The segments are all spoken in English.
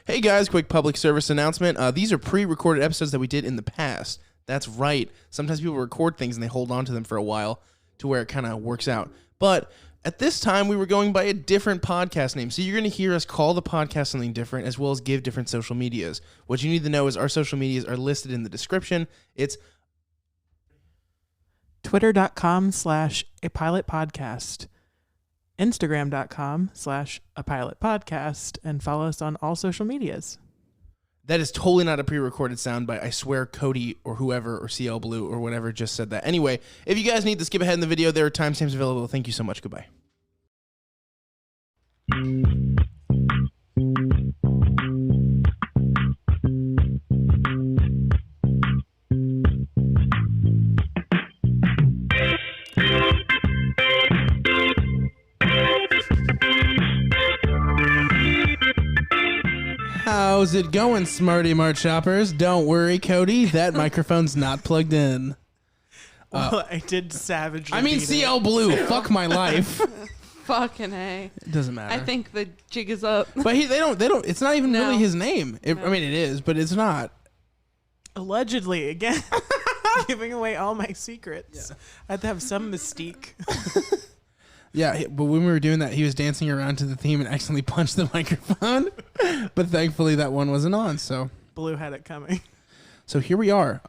Hey guys, quick public service announcement. These are pre-recorded episodes that we did in the past. That's right. Sometimes people record things and they hold on to them for a while to where it kind of works out. But at this time, we were going by a different podcast name. So you're going to hear us call the podcast something different as well as give different social medias. What you need to know is our social medias are listed in the description. It's twitter.com/apilotpodcast, instagram.com/apilotpodcast, and follow us on all social medias. That is totally not a pre-recorded soundbite. I swear Cody or whoever or CL Blue or whatever just said that. Anyway, if you guys need to skip ahead in the video, there are timestamps available. Thank you so much. Goodbye. How's it going, Smarty Mart shoppers? Don't worry, Cody. That microphone's not plugged in. Well, I did savagely. I mean, CL Blue. Fuck my life. Fucking A. It doesn't matter. I think the jig is up. But they don't. It's not even really his name. I mean, it is, but it's not. Allegedly, again, giving away all my secrets. Yeah. I have to have some mystique. Yeah, but when we were doing that, he was dancing around to the theme and accidentally punched the microphone. But thankfully, that one wasn't on. So Blue had it coming. So here we are.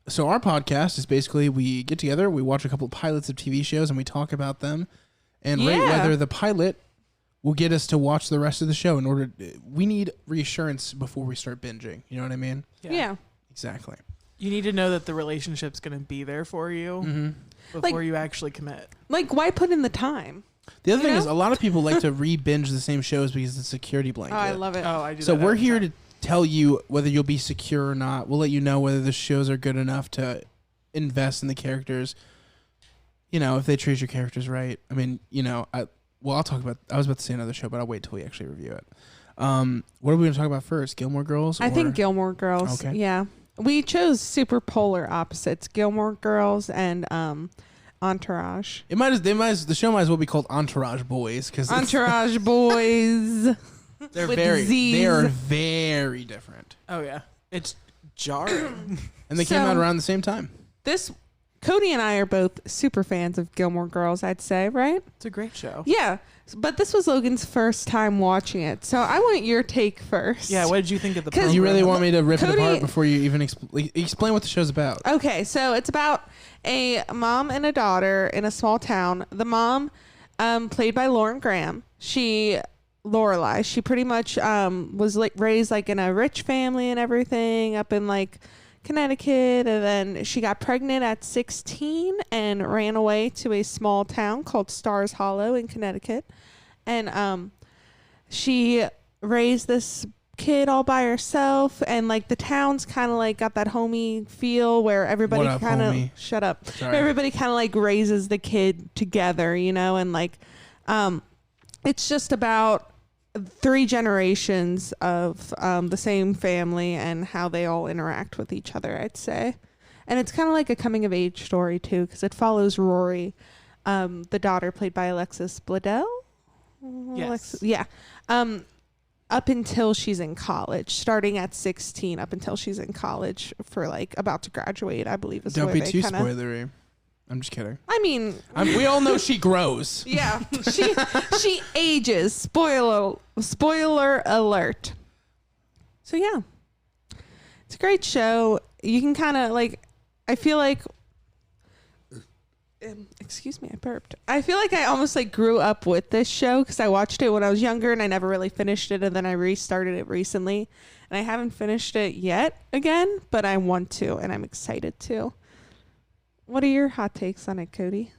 So our podcast is basically we get together, we watch a couple of pilots of TV shows, and we talk about them and rate whether the pilot will get us to watch the rest of the show. We need reassurance before we start binging. You know what I mean? Yeah. Exactly. You need to know that the relationship's going to be there for you before you actually commit. Like, why put in the time? The other thing is a lot of people like to re-binge the same shows because it's a security blanket. Oh, I love it. Oh, I do. So we're here to tell you whether you'll be secure or not. We'll let you know whether the shows are good enough to invest in the characters. You know, if they treat your characters right. I mean, you know, I'll talk about. I was about to say another show, but I'll wait till we actually review it. What are we going to talk about first? Gilmore Girls? I think Gilmore Girls. Okay. Yeah. We chose super polar opposites: Gilmore Girls and Entourage. The show might as well be called Entourage Boys because Entourage Boys. They are very different. Oh yeah, it's jarring. And they came out around the same time. Cody and I are both super fans of Gilmore Girls, I'd say, right? It's a great show. Yeah, but this was Logan's first time watching it, so I want your take first. Yeah, what did you think of the program? You really want me to rip it apart before you even explain what the show's about? Okay, so it's about a mom and a daughter in a small town. The mom, played by Lauren Graham, Lorelai, she pretty much was raised in a rich family and everything up in Connecticut, and then she got pregnant at 16 and ran away to a small town called Stars Hollow in Connecticut, and she raised this kid all by herself, and the town's kind of got that homey feel where everybody kind of shut up. Sorry. Everybody kind of raises the kid together, you know, and it's just about 3 generations of the same family and how they all interact with each other, I'd say. And it's kind of like a coming of age story too, because it follows Rory, the daughter played by Alexis Bledel. Yes. Up until she's in college, starting at 16 up until she's in college for about to graduate, I believe is Don't where be too spoilery. I'm just kidding. I mean, we all know she grows. Yeah, she ages. Spoiler alert. So yeah, it's a great show. You can kind of I feel like. Excuse me, I burped. I feel like I almost grew up with this show because I watched it when I was younger and I never really finished it, and then I restarted it recently, and I haven't finished it yet again, but I want to, and I'm excited to. What are your hot takes on it, Cody?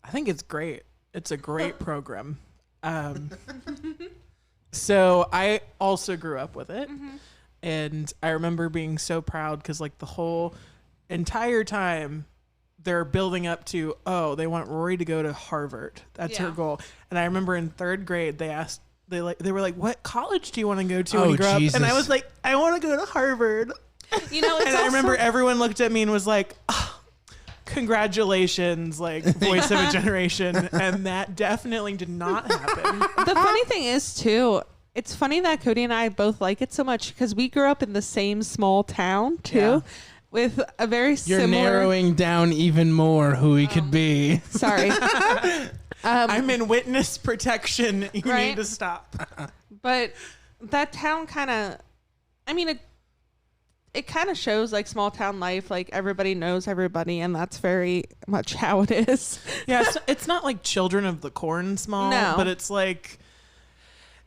I think it's great. It's a great program. So I also grew up with it. Mm-hmm. And I remember being so proud because the whole entire time they're building up to, they want Rory to go to Harvard. That's her goal. And I remember in 3rd grade, they asked, they were like, what college do you want to go to when you grow up? And I was like, I want to go to Harvard. You know, and I remember everyone looked at me and was like, congratulations, voice of a generation. And that definitely did not happen. The funny thing is too, it's funny that Cody and I both like it so much because we grew up in the same small town too, Yeah. with a very You're similar. narrowing down even more who he could be. Sorry, I'm in witness protection. You Right? need to stop. but that town kind of, I mean, it kind of shows like small town life. Like everybody knows everybody, and that's very much how it is. Yeah, it's not like Children of the Corn small, No. but it's like,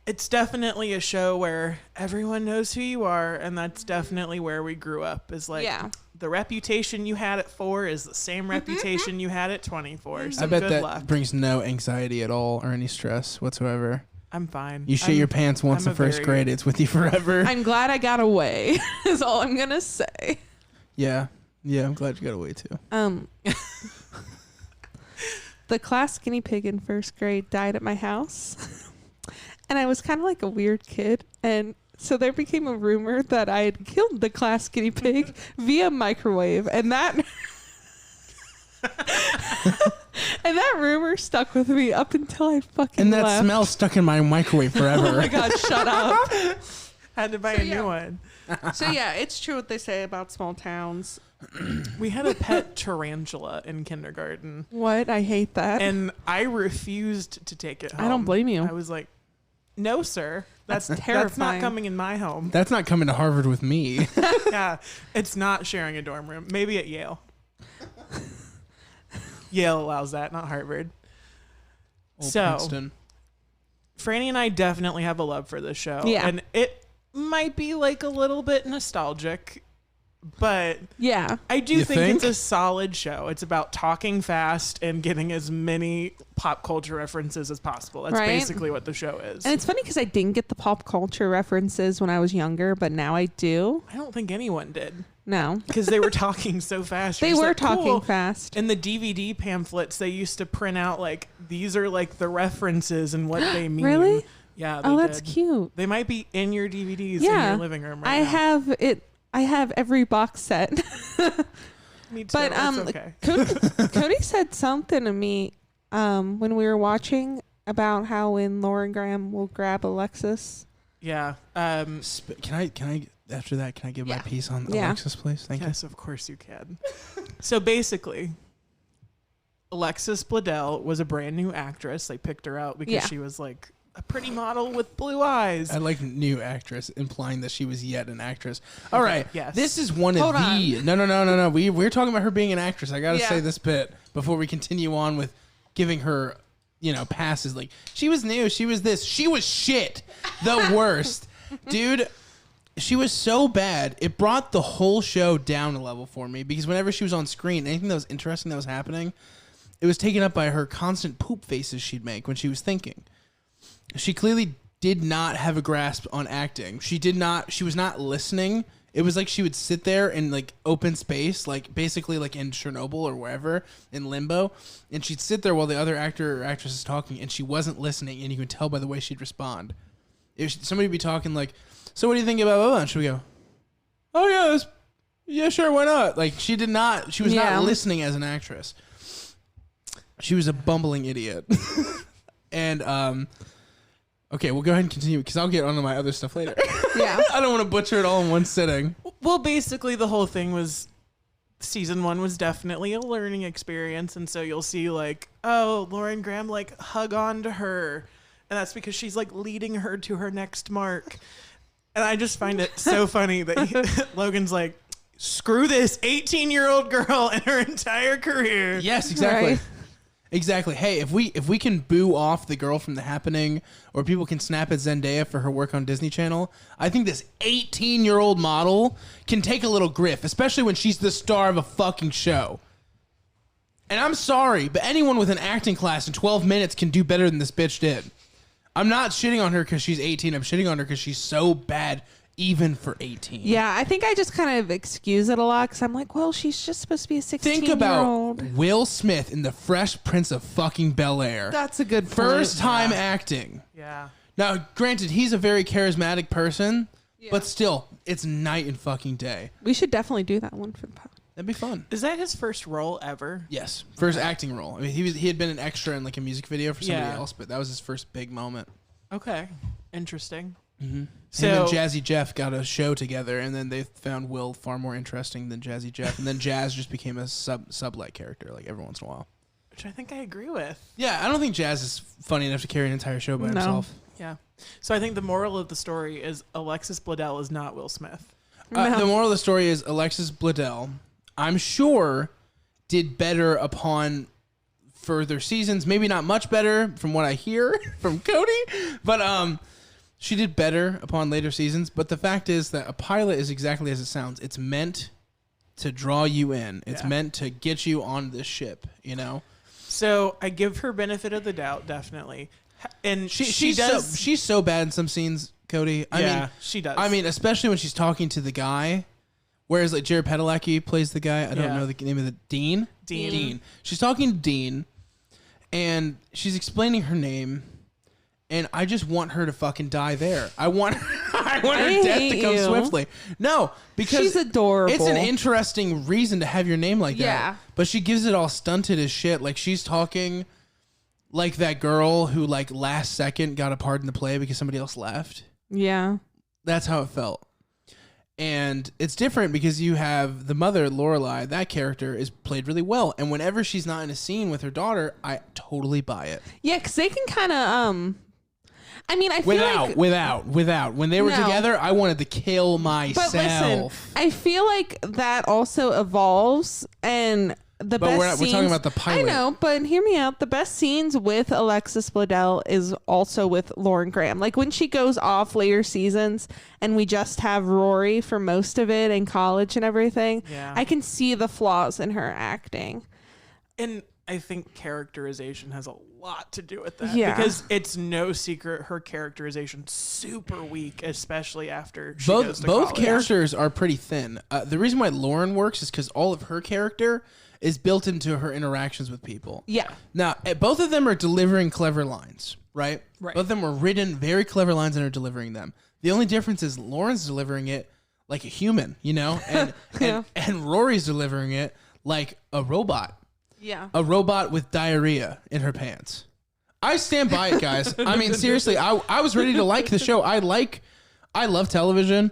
it's definitely a show where everyone knows who you are, and that's definitely where we grew up. Is like, Yeah. the reputation you had at 4 is the same reputation you had at 24. So I bet good that luck. brings no anxiety at all or any stress whatsoever. I'm fine. You shit your pants once I'm in first grade, it's with you forever. I'm glad I got away. Is all I'm gonna say. Yeah, I'm glad you got away too. The class guinea pig in first grade died at my house. And I was kind of like a weird kid. And so there became a rumor that I had killed the class guinea pig via microwave. And that and that rumor stuck with me up until I fucking And that left. smell stuck in my microwave forever. Oh my God, shut up. Had to buy So, a yeah. new one. So yeah, it's true what they say about small towns. We had a pet tarantula in kindergarten, What? I hate that. and I refused to take it home. I don't blame you. I was like, no, sir. That's not terrifying. coming in my home. That's not coming to Harvard with me. Yeah, it's not sharing a dorm room. Maybe at Yale. Yale allows that, not Harvard. Old So, Princeton. Franny and I definitely have a love for this show. Yeah. And it might be like a little bit nostalgic, but yeah. I do You think think? it's a solid show. It's about talking fast and getting as many pop culture references as possible. That's Right. basically what the show is. And it's funny because I didn't get the pop culture references when I was younger, but now I do. I don't think anyone did No. because they were talking so fast. They You're just were like, talking cool. fast. In the DVD pamphlets, they used to print out like these are like the references and what they mean. Really? Yeah. They Oh, that's did. cute. They might be in your DVDs in Yeah. your living room right I now. have it. I have every box set. Me too. But it's okay. Cody said something to me when we were watching about how when Lauren Graham will grab Alexis. Yeah. Can I after that, can I give my Yeah. piece on Yeah. Alexis, please? Thank Yes, of course you can. So basically, Alexis Bledel was a brand new actress. They picked her out because Yeah. she was like a pretty model with blue eyes. you. I like new actress, implying that she was yet an actress. All right. Yes. This is one of Hold the... No. We're talking about her being an actress. I got to Yeah. say this bit before we continue on with giving her, passes. Like, she was new. She was this. She was shit. The worst. Dude... She was so bad, it brought the whole show down a level for me because whenever she was on screen, anything that was interesting that was happening, it was taken up by her constant poop faces she'd make when she was thinking. She clearly did not have a grasp on acting. She was not listening. It was like she would sit there in like open space, like basically like in Chernobyl or wherever, in limbo, and she'd sit there while the other actor or actress is talking, and she wasn't listening, and you could tell by the way she'd respond. If somebody would be talking like, so what do you think about blah, blah, blah? And she would go, oh yeah, sure, why not? Like she was Yeah. not listening as an actress. She was a bumbling idiot. And okay, we'll go ahead and continue because I'll get onto my other stuff later. Yeah. I don't want to butcher it all in one sitting. Well, basically, the whole thing was season 1 was definitely a learning experience. And so you'll see, like, oh, Lauren Graham, like, hug on to her. And that's because she's, like, leading her to her next mark. And I just find it so funny that Logan's like, screw this 18-year-old girl and her entire career. Yes, exactly. Right. Exactly. Hey, if we can boo off the girl from The Happening, or people can snap at Zendaya for her work on Disney Channel, I think this 18-year-old model can take a little griff, especially when she's the star of a fucking show. And I'm sorry, but anyone with an acting class in 12 minutes can do better than this bitch did. I'm not shitting on her because she's 18. I'm shitting on her because she's so bad, even for 18. Yeah, I think I just kind of excuse it a lot because I'm like, well, she's just supposed to be a 16-year-old. Think about Will Smith in The Fresh Prince of fucking Bel-Air. That's a good point. First time acting. Yeah. Now, granted, he's a very charismatic person, but still, it's night and fucking day. We should definitely do that one for the pod. That'd be fun. Is that his first role ever? Yes, first acting role. I mean, he had been an extra in like a music video for somebody Yeah. else, but that was his first big moment. Okay. Interesting. Mm-hmm. So Him and Jazzy Jeff got a show together, and then they found Will far more interesting than Jazzy Jeff, and then Jazz just became a sub-like character, like every once in a while. which I think I agree with. Yeah, I don't think Jazz is funny enough to carry an entire show by himself. Yeah. So I think the moral of the story is Alexis Bledel is not Will Smith. The moral of the story is Alexis Bledel, I'm sure, did better upon further seasons. Maybe not much better from what I hear from Cody, but she did better upon later seasons. But the fact is that a pilot is exactly as it sounds. It's meant to draw you in. It's meant to get you on this ship, you know? So I give her benefit of the doubt, definitely. And she does. She's so bad in some scenes, Cody. I mean, she does. I mean, especially when she's talking to the guy. Whereas like Jared Padalecki plays the guy. I don't know the name of the Dean. Dean. She's talking to Dean, and she's explaining her name, and I just want her to fucking die there. I want her death to come swiftly. No, because she's adorable. It's an interesting reason to have your name like that. Yeah. But she gives it all stunted as shit. Like she's talking like that girl who like last second got a part in the play because somebody else left. Yeah. That's how it felt. And it's different because you have the mother, Lorelai. That character is played really well. And whenever she's not in a scene with her daughter, I totally buy it. Yeah, because they can kind of, I mean, I feel like... Without. When they were together, I wanted to kill myself. But listen, I feel like that also evolves and... But we're talking about the pilot. I know, but hear me out. The best scenes with Alexis Bledel is also with Lauren Graham. Like when she goes off later seasons and we just have Rory for most of it in college and everything. Yeah. I can see the flaws in her acting. And I think characterization has a lot to do with that. Yeah. Because it's no secret her characterization's super weak, especially after she goes to both college. characters are pretty thin. The reason why Lauren works is because all of her character is built into her interactions with people. Yeah. Now, both of them are delivering clever lines, right? Right. Both of them are written very clever lines and are delivering them. The only difference is Lauren's delivering it like a human, you know? And and Rory's delivering it like a robot. Yeah. A robot with diarrhea in her pants. I stand by it, guys. I mean, seriously, I was ready to like the show. I love television.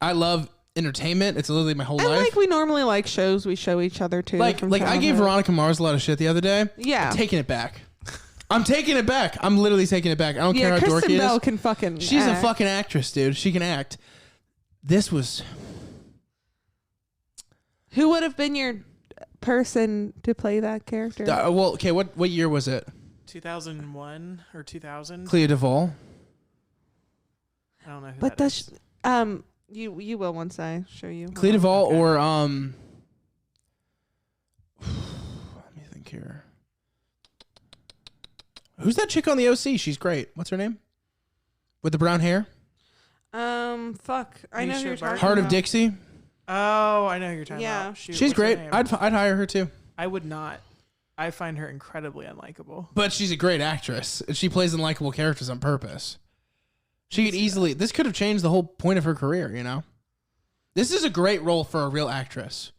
I love entertainment. It's literally my whole life. Like we normally like shows we show each other too. Like I gave Veronica Mars a lot of shit the other day. Yeah. I'm taking it back. I'm taking it back. I'm literally taking it back. I don't care how Kristen dorky Bell it is. can fucking She's act. a fucking actress, dude. She can act. This was... Who would have been your person to play that character? well, okay, what year was it? 2001 or 2000? Clea Duvall. I don't know who But that is. you will once I show you. Clea Duvall or let me think here. Who's that chick on the OC? She's great. What's her name? With the brown hair? Fuck. I know who you're talking Heart about. of Dixie? Oh, I know who you're talking Yeah. about. Shoot, She's what's her great. name? I'd hire her too. I would not. I find her incredibly unlikable. But she's a great actress. She plays unlikable characters on purpose. She could easily... This could have changed the whole point of her career, you know? This is a great role for a real actress.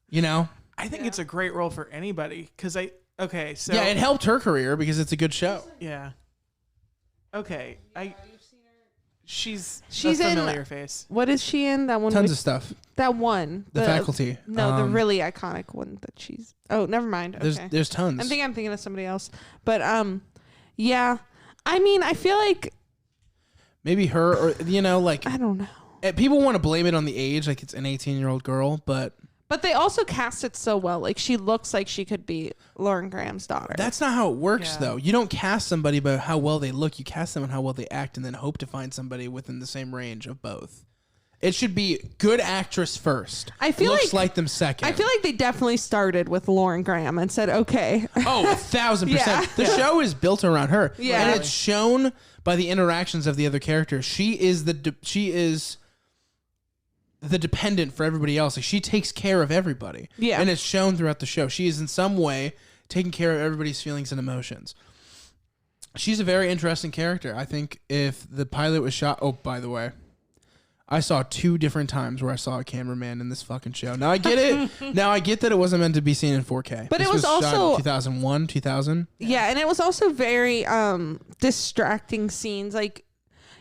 You know? I think it's a great role for anybody because Okay, so... Yeah, it helped her career because it's a good show. Yeah. Okay, She's She's a in- familiar face. What is she in? That one. Tons of stuff. That one. The Faculty. No, the really iconic one that she's. Oh, never mind. Okay. There's tons. I'm thinking of somebody else, but yeah. I mean, I feel like Maybe her or, you know, like... I don't know. People want to blame it on the age, like it's an 18-year-old girl, but... But they also cast it so well. Like she looks like she could be Lauren Graham's daughter. That's not how it works, Yeah. though. You don't cast somebody by how well they look. You cast them on how well they act and then hope to find somebody within the same range of both. It should be good actress first. I feel Looks like- like them second. I feel like they definitely started with Lauren Graham and said, okay. Oh, 1,000%. Yeah. The show is built around her. Yeah. And it's shown by the interactions of the other characters. She is the dependent for everybody else. Like she takes care of everybody. Yeah. And it's shown throughout the show. She is in some way taking care of everybody's feelings and emotions. She's a very interesting character. I think if the pilot was shot... Oh, by the way, I saw 2 different times where I saw a cameraman in this fucking show. Now I get it. Now I get that it wasn't meant to be seen in 4K. But This it was shot in also- 2001, 2000. Yeah, and it was also very distracting scenes. Like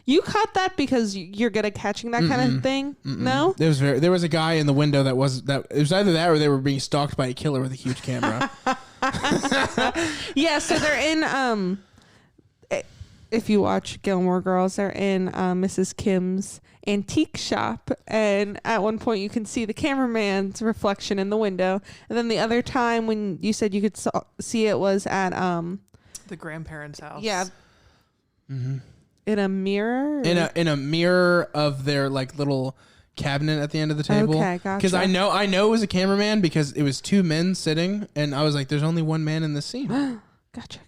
You caught that because you're good at catching that kind of thing? No? There was a guy in the window it was either that or they were being stalked by a killer with a huge camera. Yeah, so they're in if you watch Gilmore Girls, they're in Mrs. Kim's antique shop, and at one point you can see the cameraman's reflection in the window, and then the other time when you said you could see it was at the grandparents' house. Yeah. Mm-hmm. In a mirror? In a mirror of their like little cabinet at the end of the table. Okay, gotcha. Because I know it was a cameraman because it was two men sitting, and I was like, "There's only one man in the scene." Gotcha.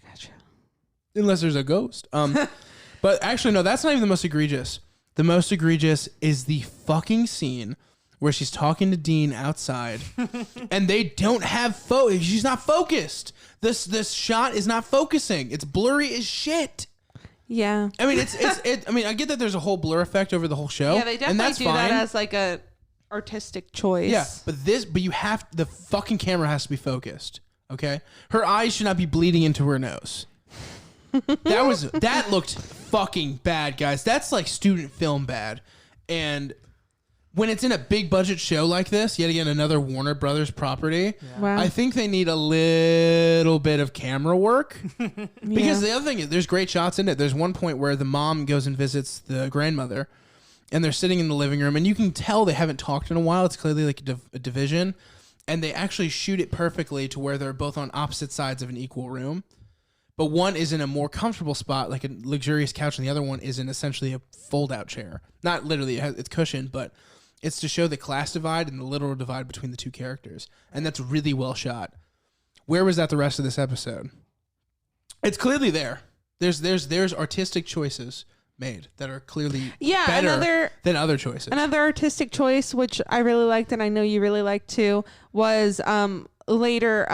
Unless there's a ghost. But actually, no, that's not even the most egregious. The most egregious is the fucking scene where she's talking to Dean outside, and they don't have she's not focused. This shot is not focusing. It's blurry as shit. Yeah. I mean, I mean, I get that there's a whole blur effect over the whole show. Yeah, they definitely and that's do fine. that as like a artistic choice. Yeah, but the fucking camera has to be focused. Okay, her eyes should not be bleeding into her nose. That looked fucking bad, guys. That's like student film bad. And when it's in a big budget show like this, yet again another Warner Brothers property, Wow. I think they need a little bit of camera work. Because the other thing is there's great shots in it. There's one point where the mom goes and visits the grandmother, and they're sitting in the living room, and you can tell they haven't talked in a while. It's clearly like a division, and they actually shoot it perfectly to where they're both on opposite sides of an equal room. But one is in a more comfortable spot, like a luxurious couch, and the other one is in essentially a fold-out chair. Not literally, it's cushioned, but it's to show the class divide and the literal divide between the two characters. And that's really well shot. Where was that the rest of this episode? It's clearly there. There's artistic choices made that are clearly better than other choices. Another artistic choice, which I really liked, and I know you really liked too, was later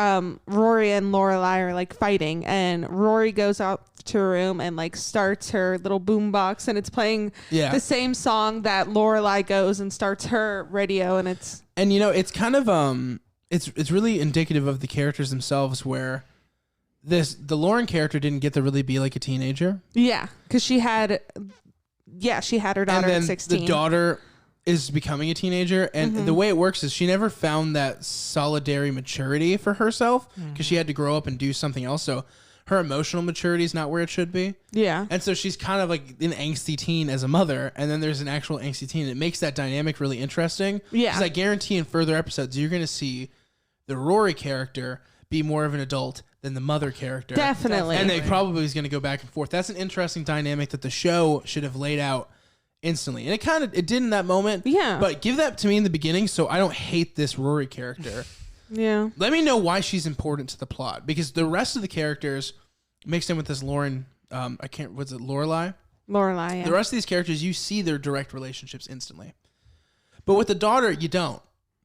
Rory and Lorelai are like fighting, and Rory goes out to her room and like starts her little boombox, and it's playing the same song that Lorelai goes and starts her radio, and it's kind of it's really indicative of the characters themselves, where the Lauren character didn't get to really be like a teenager. Yeah, because she had her daughter at 16. The daughter is becoming a teenager, and the way it works is she never found that solidary maturity for herself because she had to grow up and do something else. So her emotional maturity is not where it should be. Yeah. And so she's kind of like an angsty teen as a mother, and then there's an actual angsty teen. It makes that dynamic really interesting. Yeah. Because I guarantee in further episodes, you're going to see the Rory character be more of an adult than the mother character. Definitely. And they probably is going to go back and forth. That's an interesting dynamic that the show should have laid out instantly. And it did in that moment. Yeah. But give that to me in the beginning so I don't hate this Rory character. Yeah. Let me know why she's important to the plot, because the rest of the characters mixed in with this Lauren, Lorelai? Lorelai, yeah. The rest of these characters, you see their direct relationships instantly. But with the daughter, you don't.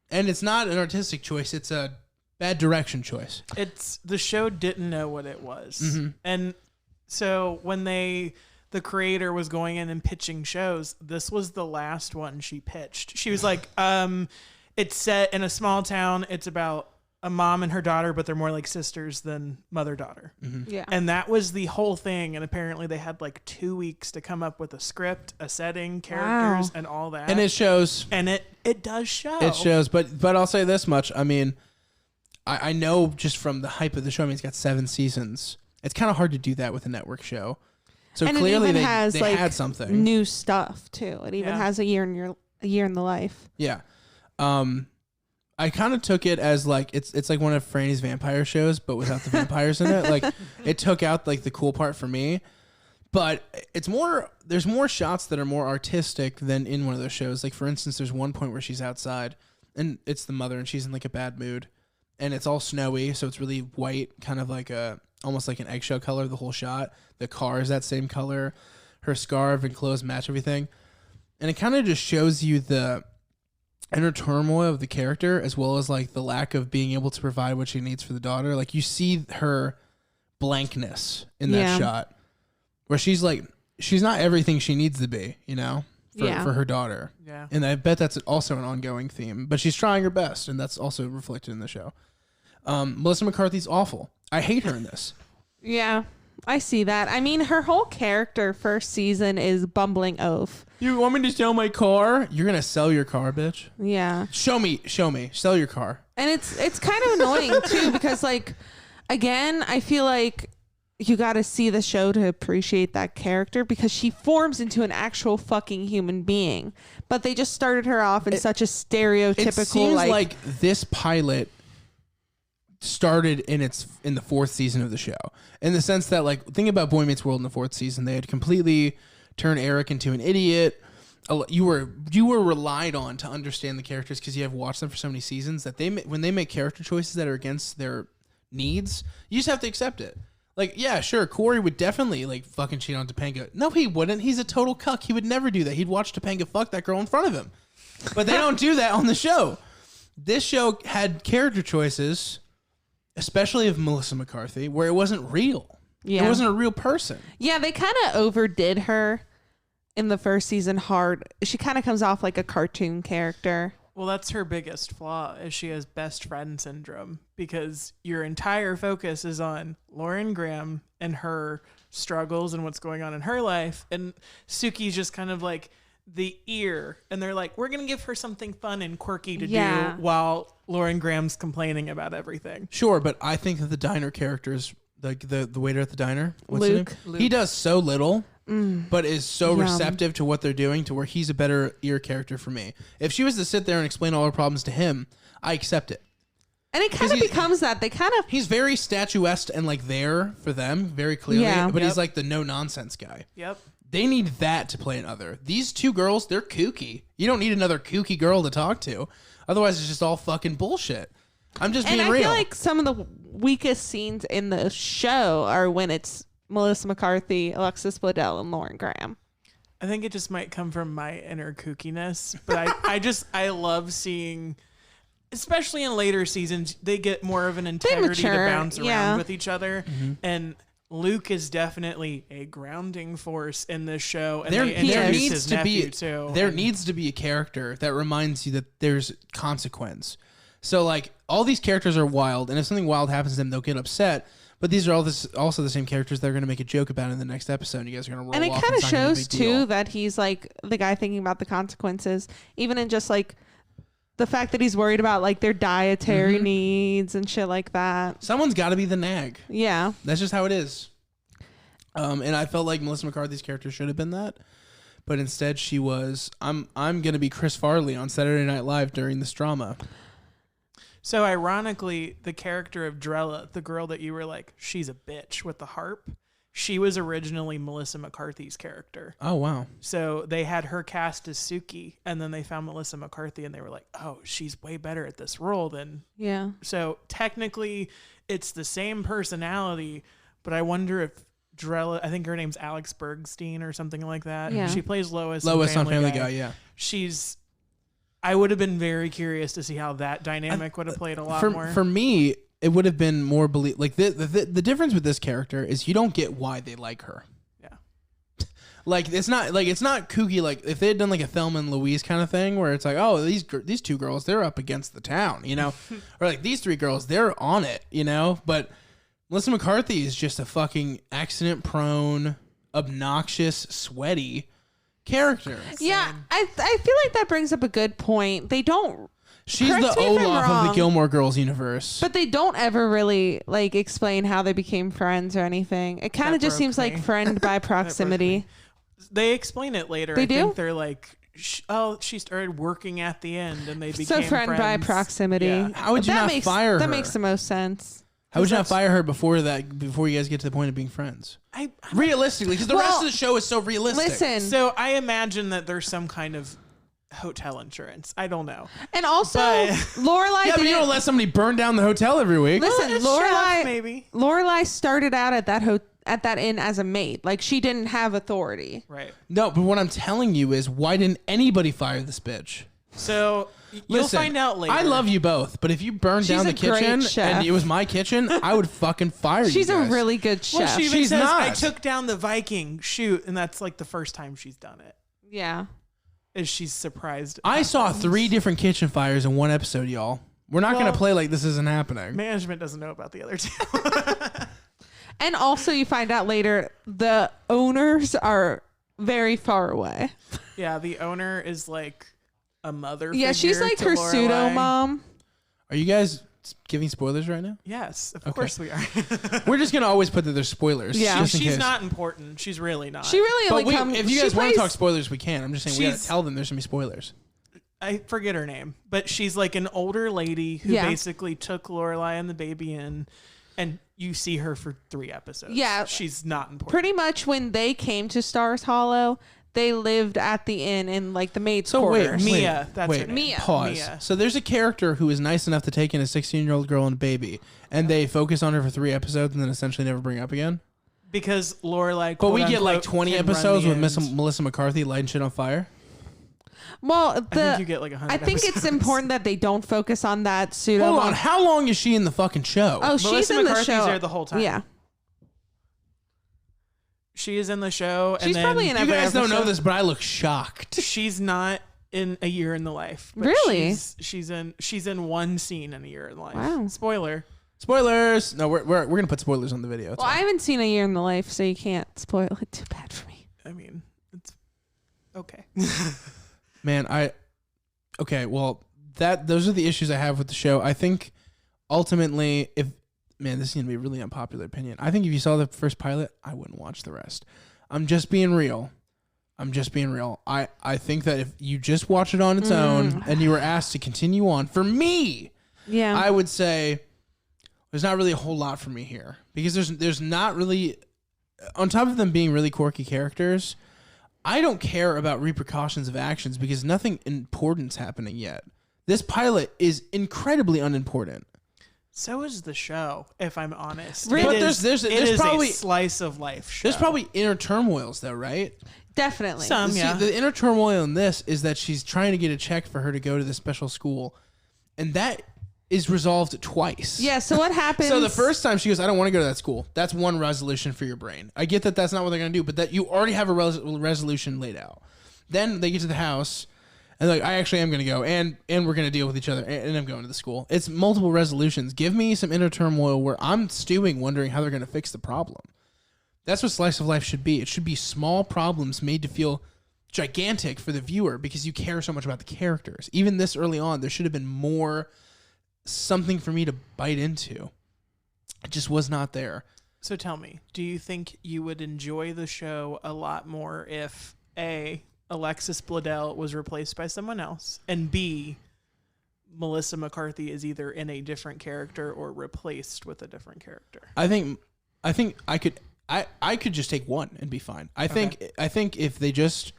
And it's not an artistic choice. It's a bad direction choice. The show didn't know what it was. And so when the creator was going in and pitching shows, this was the last one she pitched. She was like, it's set in a small town. It's about a mom and her daughter, but they're more like sisters than mother-daughter. Yeah. And that was the whole thing. And apparently they had like 2 weeks to come up with a script, a setting, characters, and all that. And it shows. And it does show. It shows. But I'll say this much. I mean, I know just from the hype of the show, I mean, it's got 7 seasons. It's kind of hard to do that with a network show. So and clearly it even they has, had something. New stuff too. It even has a year in the life. Yeah. I kind of took it as like it's like one of Franny's vampire shows, but without the vampires in it. Like it took out like the cool part for me. But there's more shots that are more artistic than in one of those shows. Like for instance, there's one point where she's outside and it's the mother and she's in like a bad mood. And it's all snowy, so it's really white, kind of like almost like an eggshell color, the whole shot. The car is that same color. Her scarf and clothes match everything. And it kind of just shows you the inner turmoil of the character, as well as like the lack of being able to provide what she needs for the daughter. Like you see her blankness in that shot, where she's not everything she needs to be, for her daughter. Yeah. And I bet that's also an ongoing theme, but she's trying her best, and that's also reflected in the show. Melissa McCarthy's awful. I hate her in this. Yeah. I see that. I mean, her whole character first season is bumbling oaf. You want me to sell my car? You're gonna sell your car, bitch. Yeah. Show me. Sell your car. And it's kind of annoying too because like, again, I feel like you got to see the show to appreciate that character because she forms into an actual fucking human being. But they just started her off in such a stereotypical. It seems like this pilot started in the fourth season of the show, in the sense that, like, think about Boy Meets World in the fourth season. They had completely turned Eric into an idiot. You were relied on to understand the characters because you have watched them for so many seasons that when they make character choices that are against their needs, you just have to accept it. Like, yeah, sure, Corey would definitely, like, fucking cheat on Topanga. No, he wouldn't. He's a total cuck. He would never do that. He'd watch Topanga fuck that girl in front of him. But they don't do that on the show. This show had character choices, especially of Melissa McCarthy, where it wasn't real. Yeah. It wasn't a real person. Yeah, they kind of overdid her in the first season hard. She kind of comes off like a cartoon character. Well, that's her biggest flaw, is she has best friend syndrome, because your entire focus is on Lauren Graham and her struggles and what's going on in her life. And Suki's just kind of like the ear. And they're like, we're going to give her something fun and quirky to do while Lauren Graham's complaining about everything. Sure, but I think that the diner characters, like the waiter at the diner, Luke, he does so little. But is so receptive to what they're doing to where he's a better ear character for me. If she was to sit there and explain all her problems to him, I accept it. And it kind of becomes that. He's very statuesque and like there for them, very clearly. But he's like the no nonsense guy. Yep. They need that to play another. These two girls, they're kooky. You don't need another kooky girl to talk to. Otherwise, it's just all fucking bullshit. I'm just being real. And I feel like some of the weakest scenes in the show are when it's Melissa McCarthy, Alexis Bledel, and Lauren Graham. I think it just might come from my inner kookiness, but I love seeing, especially in later seasons, they get more of an integrity to bounce around with each other. Mm-hmm. And Luke is definitely a grounding force in this show. And there needs to be a character that reminds you that there's consequence. So like all these characters are wild, and if something wild happens to them, they'll get upset. But these are also the same characters that are going to make a joke about in the next episode. And you guys are going to roll off. And it kind of shows too that he's like the guy thinking about the consequences, even in just like the fact that he's worried about like their dietary needs and shit like that. Someone's got to be the nag. Yeah, that's just how it is. And I felt like Melissa McCarthy's character should have been that, but instead she was. I'm going to be Chris Farley on Saturday Night Live during this drama. So ironically, the character of Drella, the girl that you were like, she's a bitch with the harp, she was originally Melissa McCarthy's character. Oh, wow. So they had her cast as Suki, and then they found Melissa McCarthy, and they were like, oh, she's way better at this role than... Yeah. So technically, it's the same personality, but I wonder if Drella, I think her name's Alex Bergstein or something like that. Yeah. She plays Lois on Family Guy, yeah. I would have been very curious to see how that dynamic would have played a lot more. For me, it would have been more like the difference with this character is you don't get why they like her. Yeah. Like it's not kooky. Like if they had done like a Thelma and Louise kind of thing where it's like, oh, these two girls, they're up against the town, you know, or like these three girls, they're on it, you know. But Melissa McCarthy is just a fucking accident prone, obnoxious, sweaty character. Yeah, I feel like that brings up a good point. They don't. She's the Olaf of the Gilmore Girls universe. But they don't ever really like explain how they became friends or anything. It kind of just seems like friend by proximity. They explain it later. They do? Think they're like, she started working at the end and they became friend friends. by proximity. Yeah. How would you not fire her? That makes the most sense. How would you not fire her before you guys get to the point of being friends? Realistically, because the rest of the show is so realistic. Listen. So I imagine that there's some kind of hotel insurance. I don't know. And also, Lorelai. Yeah, but you don't let somebody burn down the hotel every week. Listen, maybe Lorelai started out at that inn as a maid. Like she didn't have authority. Right. No, but what I'm telling you is, why didn't anybody fire this bitch? So you'll find out later. I love you both, but if you burned down the kitchen and it was my kitchen, I would fucking fire you. She's a really good chef. Well, she's says, not. I took down the Viking. Shoot, and that's like the first time she's done it. Yeah. Is she's surprised? I saw 3 different kitchen fires in one episode, y'all. We're not going to play like this isn't happening. Management doesn't know about the other 2. And also you find out later the owners are very far away. Yeah, the owner is like a mother Yeah, she's figure like to her Lorelai. pseudo mom. Are you guys giving spoilers right now? Yes, of course we are. We're just gonna always put that there's spoilers. Yeah. just in She's case. not important. She's really not. She really But only comes. if you guys want to talk spoilers, we can. I'm just saying we gotta She's- tell them there's gonna be spoilers. I forget her name, but she's like an older lady who Yeah. basically took Lorelai and the baby in, and you see her for 3 episodes. Yeah. She's not important. Pretty much when they came to Stars Hollow, they lived at the inn in like the maid's quarters. Mia, that's her wait, name. Mia. Pause. Mia. So there's a character who is nice enough to take in a 16-year-old girl and a baby, and they focus on her for 3 episodes and then essentially never bring her up again. Because Lorelai, But we get like 20 can run episodes the with end. Melissa McCarthy lighting shit on fire. Well, I think you get like 100 I think it's episodes. important that they don't focus on that pseudo. Hold mom. on, how long is she in the fucking show? Oh, she's Melissa in the McCarthy's show there the whole time. Yeah, She is in the show. She's and then probably in you every guys don't know episode. this, but I look shocked. She's not in A Year in the Life. But Really? She's in one scene in A Year in the Life. Wow. Spoiler. Spoilers. No, we're gonna put spoilers on the video. It's Well, I fine. haven't seen A Year in the Life, so you can't spoil it. Too bad for me. I mean, it's okay. Man, okay, well, those are the issues I have with the show. I think ultimately, this is gonna be a really unpopular opinion. I think if you saw the first pilot, I wouldn't watch the rest. I'm just being real. I think that if you just watch it on its own and you were asked to continue on, for me, Yeah. I would say there's not really a whole lot for me here because there's not really, on top of them being really quirky characters, I don't care about repercussions of actions because nothing important's happening yet. This pilot is incredibly unimportant. So is the show, if I'm honest. Really? But It is- there's it is probably a slice of life show. there's probably inner turmoils though, right? Definitely. Some. See, Yeah. the inner turmoil in this is that she's trying to get a check for her to go to this special school, and that is resolved twice. Yeah, so what happens? So the first time she goes, I don't want to go to that school. That's one resolution for your brain. I get that that's not what they're going to do, but that you already have a resolution laid out. Then they get to the house, and like, I actually am going to go, and we're going to deal with each other, and I'm going to the school. It's multiple resolutions. Give me some inner turmoil where I'm stewing, wondering how they're going to fix the problem. That's what slice of life should be. It should be small problems made to feel gigantic for the viewer because you care so much about the characters. Even this early on, there should have been more something for me to bite into. It just was not there. So tell me, do you think you would enjoy the show a lot more if A, Alexis Bledel was replaced by someone else, and B, Melissa McCarthy is either in a different character or replaced with a different character? I think I could just take one and be fine. I think if they just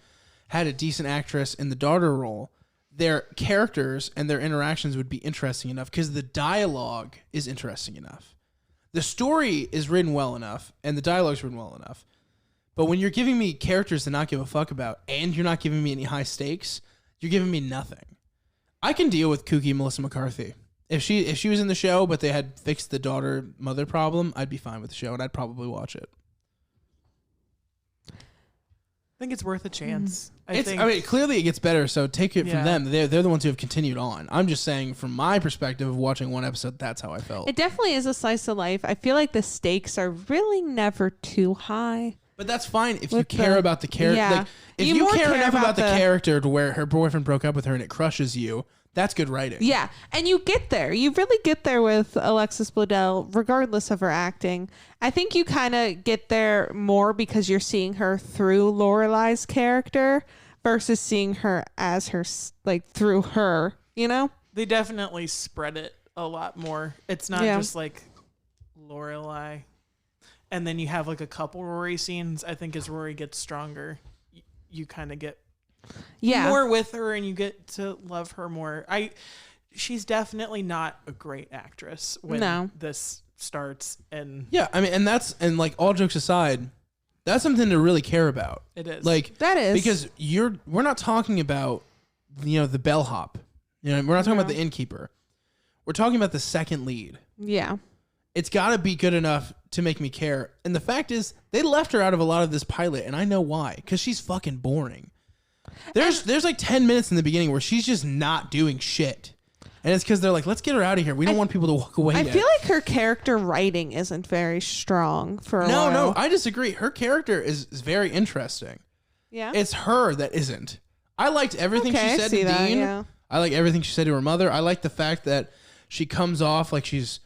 had a decent actress in the daughter role, their characters and their interactions would be interesting enough because the dialogue is interesting enough. The story is written well enough and the dialogue's written well enough. But when you're giving me characters to not give a fuck about and you're not giving me any high stakes, you're giving me nothing. I can deal with kooky Melissa McCarthy. If she was in the show but they had fixed the daughter-mother problem, I'd be fine with the show and I'd probably watch it. I think it's worth a chance. I mean, clearly it gets better, so take it from Yeah. them. They're the ones who have continued on. I'm just saying, from my perspective of watching one episode, that's how I felt. it definitely is a slice of life. I feel like the stakes are really never too high. But that's fine if you With care the- about the character. yeah. Like, if You you more care care enough about about the the- character to where her boyfriend broke up with her and it crushes you, that's good writing. Yeah, and you get there. You really get there with Alexis Bledel, regardless of her acting. I think you kind of get there more because you're seeing her through Lorelai's character versus seeing her as her, like, through her, you know? They definitely spread it a lot more. It's not Yeah. just like Lorelai. And then you have like a couple Rory scenes. I think as Rory gets stronger, you kind of get Yeah. more with her and you get to love her more. She's definitely not a great actress when No. this starts, and Yeah, I mean, and like all jokes aside, that's something to really care about. it is Like, That is. because we're not talking about, the bellhop. We're not talking about the innkeeper. We're talking about the second lead. Yeah. It's got to be good enough to make me care. And the fact is, they left her out of a lot of this pilot, and I know why. Because she's fucking boring. There's like 10 minutes in the beginning where she's just not doing shit. And it's because they're like, let's get her out of here. We don't want people to walk away. I yet. feel like her character writing isn't very strong for a while. No, I disagree. Her character is very interesting. Yeah. It's her that isn't. I liked everything she said to that, Dean. yeah. I like everything she said to her mother. I like the fact that she comes off like she's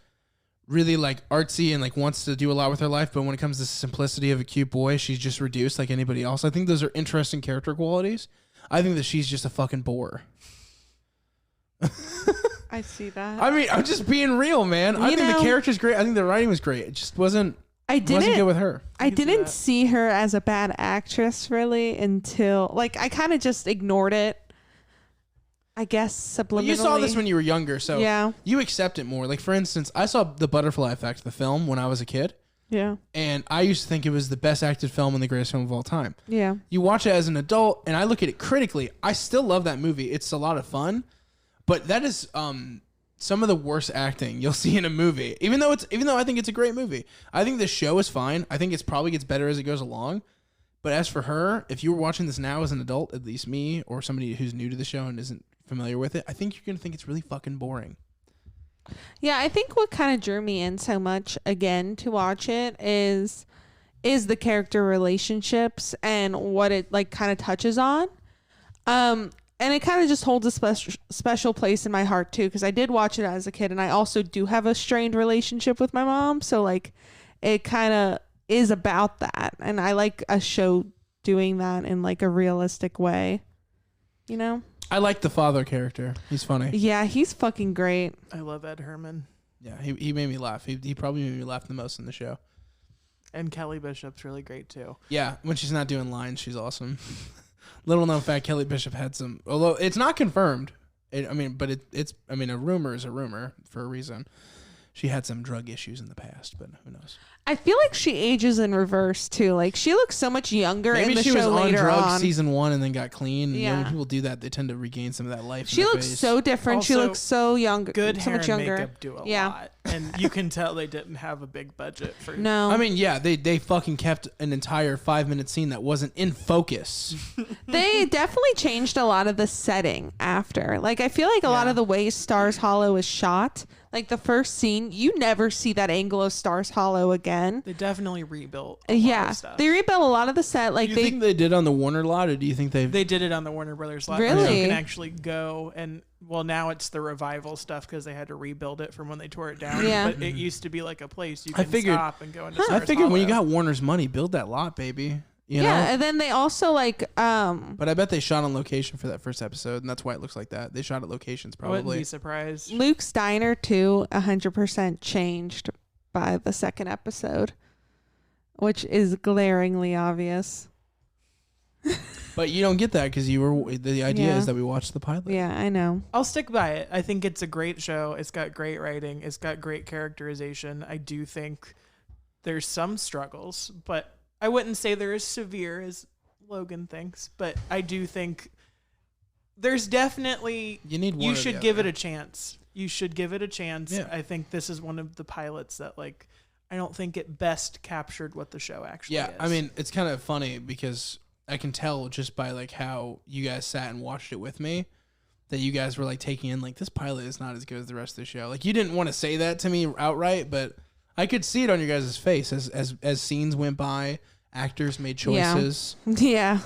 really like artsy and like wants to do a lot with her life, but when it comes to the simplicity of a cute boy, she's just reduced like anybody else. I think those are interesting character qualities. I think that she's just a fucking bore. I see that. I mean, I'm just being real, man. I think the character's great. I think the writing was great. It just wasn't good with her. I didn't see her as a bad actress really until like I kind of just ignored it. I guess subliminally. You saw this when you were younger, so yeah. You accept it more. Like for instance, I saw The Butterfly Effect, the film, when I was a kid. Yeah. And I used to think it was the best acted film and the greatest film of all time. Yeah. You watch it as an adult, and I look at it critically. I still love that movie. It's a lot of fun, but that is some of the worst acting you'll see in a movie. Even though I think it's a great movie, I think the show is fine. I think it's probably gets better as it goes along. But as for her, if you were watching this now as an adult, at least me or somebody who's new to the show and isn't familiar with it, I think you're gonna think it's really fucking boring. Yeah, I think what kind of drew me in so much again to watch it is the character relationships and what it like kind of touches on. And it kind of just holds a special place in my heart too, because I did watch it as a kid, and I also do have a strained relationship with my mom, so like it kind of is about that, and I like a show doing that in like a realistic way, you know. I like the father character. He's funny. Yeah, he's fucking great. I love Ed Herman. Yeah, he made me laugh. He probably made me laugh the most in the show. And Kelly Bishop's really great too. Yeah, when she's not doing lines, she's awesome. Little known fact, Kelly Bishop had some, although it's not confirmed. A rumor is a rumor for a reason. She had some drug issues in the past, but who knows? I feel like she ages in reverse too. Like she looks so much younger Maybe in the she show was on later drugs on. season 1 and then got clean. Yeah. When people do that, they tend to regain some of that life. She looks so different. She Also, looks so younger. Good so hair much and younger. makeup do a Yeah. lot, and you can tell they didn't have a big budget for. No, I mean, yeah, they fucking kept an entire 5-minute scene that wasn't in focus. they definitely changed a lot of the setting after. Like I feel like a lot of the way Stars Hollow is shot, like the first scene, you never see that angle of Stars Hollow again. They definitely rebuilt. A lot of stuff. They rebuilt a lot of the set. Like Do you think they did on the Warner lot, or do you think They did it on the Warner Brothers lot. Really? So you can actually go and now it's the revival stuff because they had to rebuild it from when they tore it down. Yeah. But it used to be like a place you I can figured- stop and go into. I Stars figured when you Hollow. got Warner's money, build that lot, baby. You know? and then they also like But I bet they shot on location for that first episode, and that's why it looks like that. They shot at locations, I wouldn't probably. be surprised. Luke's Diner too 100% changed by the second episode, which is glaringly obvious. But you don't get that because you were. The idea Yeah. is that we watched the pilot. Yeah, I know. I'll stick by it. I think it's a great show. It's got great writing. It's got great characterization. I do think there's some struggles, but I wouldn't say they're as severe as Logan thinks. But I do think there's definitely You should give it a chance. You should give it a chance. Yeah. I think this is one of the pilots that like I don't think it best captured what the show actually is. I mean, it's kind of funny because I can tell just by like how you guys sat and watched it with me that you guys were like taking in like this pilot is not as good as the rest of the show. Like you didn't want to say that to me outright, but I could see it on your guys' face as scenes went by, actors made choices. Yeah.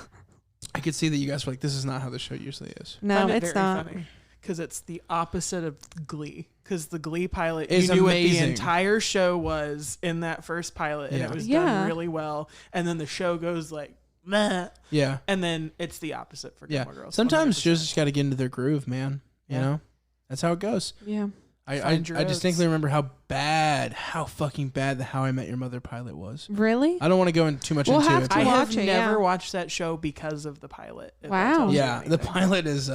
I could see that you guys were like, this is not how the show usually is. No, Find it it's very not. funny because it's the opposite of Glee. Because the Glee pilot, It's you knew amazing. what the entire show was in that first pilot, and Yeah. it was Yeah. done really well. And then the show goes like, meh. Yeah. And then it's the opposite for Yeah. Gilmore Girls. Sometimes 100%. shows just got to get into their groove, man. You Yeah. know? That's how it goes. Yeah. I Find your distinctly oats. remember how fucking bad the How I Met Your Mother pilot was. Really? I don't want to go in too much We'll into have it. to I but- have watch it, never yeah. watched that show because of the pilot. if that Wow. tells you Yeah, the anything. pilot is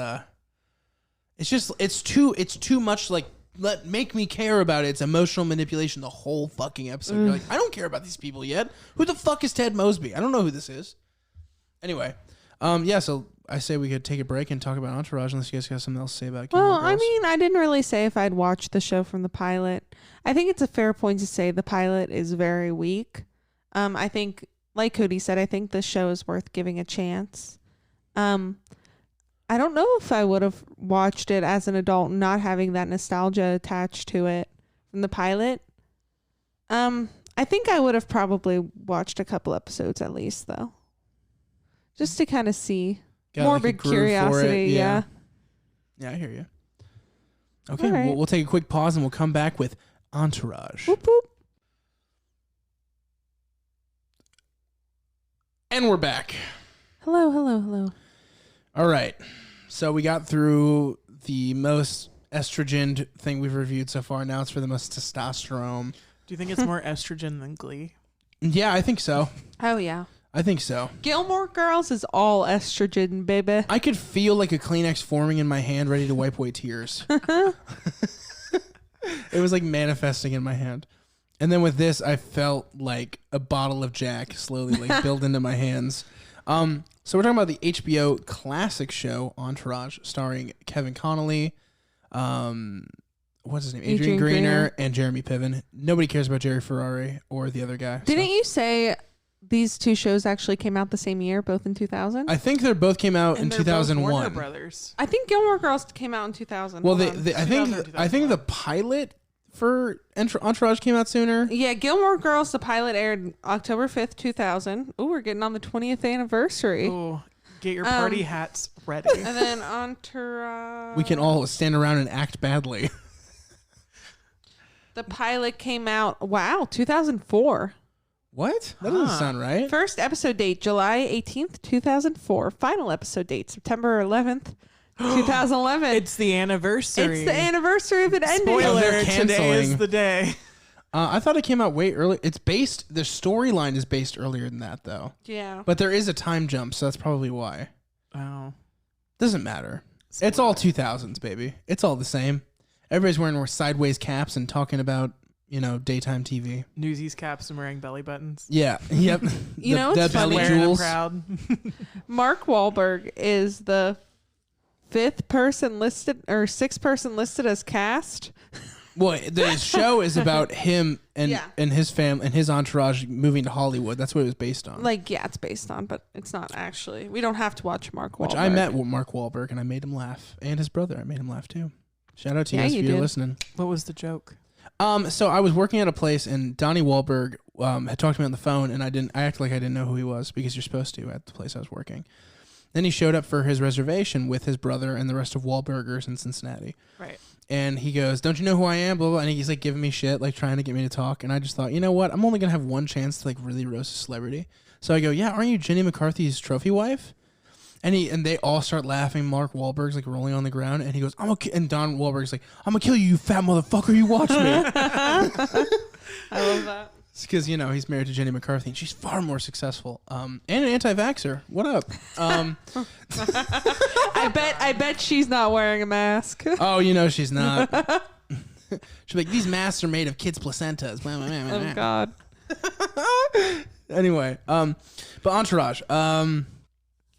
it's too much like make me care about it. It's emotional manipulation the whole fucking episode. You're like, I don't care about these people yet. Who the fuck is Ted Mosby? I don't know who this is. Anyway, so I say we could take a break and talk about Entourage unless you guys got something else to say about Gilmore Well, I Girls. mean, I didn't really say if I'd watched the show from the pilot. I think it's a fair point to say the pilot is very weak. I think, like Cody said, I think the show is worth giving a chance. I don't know if I would have watched it as an adult, not having that nostalgia attached to it from the pilot. I think I would have probably watched a couple episodes at least, though, just to kind of see. Got Morbid like a groove for curiosity, it. yeah. Yeah, I hear you. Okay, All right. we'll take a quick pause and we'll come back with Entourage. Whoop, whoop. And we're back. Hello, hello, hello. All right. So we got through the most estrogen thing we've reviewed so far. Now it's for the most testosterone. Do you think it's more estrogen than Glee? Yeah, I think so. Oh, yeah. I think so. Gilmore Girls is all estrogen, baby. I could feel like a Kleenex forming in my hand, ready to wipe away tears. It was like manifesting in my hand. And then with this, I felt like a bottle of Jack slowly like build into my hands. So we're talking about the HBO classic show Entourage, starring Kevin Connolly, what's his name? Adrian Grenier and Jeremy Piven. Nobody cares about Jerry Ferrari or the other guy. Didn't you say these two shows actually came out the same year, both in 2000? I think they both came out in And they're both 2001. Warner Brothers. I think Gilmore Girls came out in 2000. Well, Hold on. I think the pilot for Entourage came out sooner. Yeah, Gilmore Girls, the pilot aired October 5th, 2000. Ooh, we're getting on the 20th anniversary. Oh, get your party hats ready. And then Entourage. We can all stand around and act badly. The pilot came out, 2004. What? That doesn't sound right. First episode date, July 18th, 2004. Final episode date, September 11th, 2011. It's the anniversary. It's the anniversary of it ending. Oh, Spoiler, they're today canceling. is the day. I thought it came out way early. The storyline is based earlier than that, though. Yeah. But there is a time jump, so that's probably why. Oh. Doesn't matter. It's all 2000s, baby. It's all the same. Everybody's wearing sideways caps and talking about, daytime TV. Newsies caps and wearing belly buttons. Yeah. Yep. You know, it's belly funny. Wearing them jewels. proud. Mark Wahlberg is the sixth person listed as cast. Well, the show is about him and Yeah. and his family and his entourage moving to Hollywood. That's what it was based on. It's based on, but it's not actually. We don't have to watch Mark Wahlberg. Which I met Mark Wahlberg and I made him laugh, and his brother. I made him laugh too. Shout out to you guys if you're listening. What was the joke? So I was working at a place, and Donnie Wahlberg had talked to me on the phone, and I acted like I didn't know who he was because you're supposed to at the place I was working. Then he showed up for his reservation with his brother and the rest of Wahlburgers in Cincinnati. Right. And he goes, "Don't you know who I am?" Blah, blah. And he's like giving me shit, like trying to get me to talk. And I just thought, you know what? I'm only gonna have one chance to like really roast a celebrity. So I go, "Yeah, aren't you Jenny McCarthy's trophy wife?" And they all start laughing. Mark Wahlberg's like rolling on the ground, and he goes, and Don Wahlberg's like, "I'm gonna kill you, you fat motherfucker! You watch me." I love that. It's because he's married to Jenny McCarthy, and she's far more successful. And an anti-vaxxer. What up? I bet she's not wearing a mask. Oh, she's not. She's like, these masks are made of kids' placentas. Oh God. Anyway, but Entourage.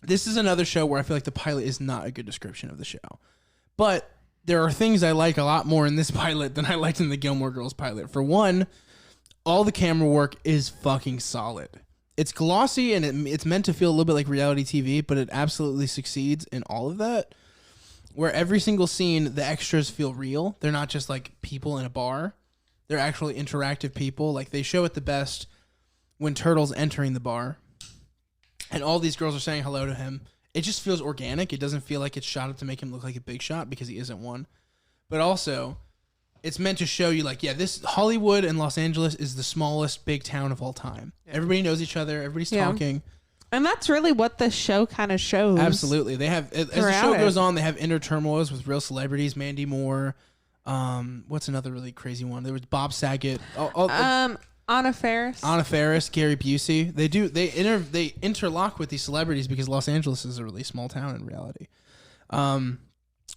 This is another show where I feel like the pilot is not a good description of the show. But there are things I like a lot more in this pilot than I liked in the Gilmore Girls pilot. For one, all the camera work is fucking solid. It's glossy and it's meant to feel a little bit like reality TV, but it absolutely succeeds in all of that. Where every single scene, the extras feel real. They're not just like people in a bar. They're actually interactive people. Like they show it the best when Turtle's entering the bar. And all these girls are saying hello to him. It just feels organic. It doesn't feel like it's shot up to make him look like a big shot because he isn't one. But also, it's meant to show you like, yeah, this Hollywood and Los Angeles is the smallest big town of all time. Yeah. Everybody knows each other. Everybody's talking. And that's really what the show kind of shows. Absolutely. They have, as the show goes on, they have inner turmoils with real celebrities. Mandy Moore. What's another really crazy one? There was Bob Saget. Anna Faris, Gary Busey. They interlock with these celebrities because Los Angeles is a really small town in reality. But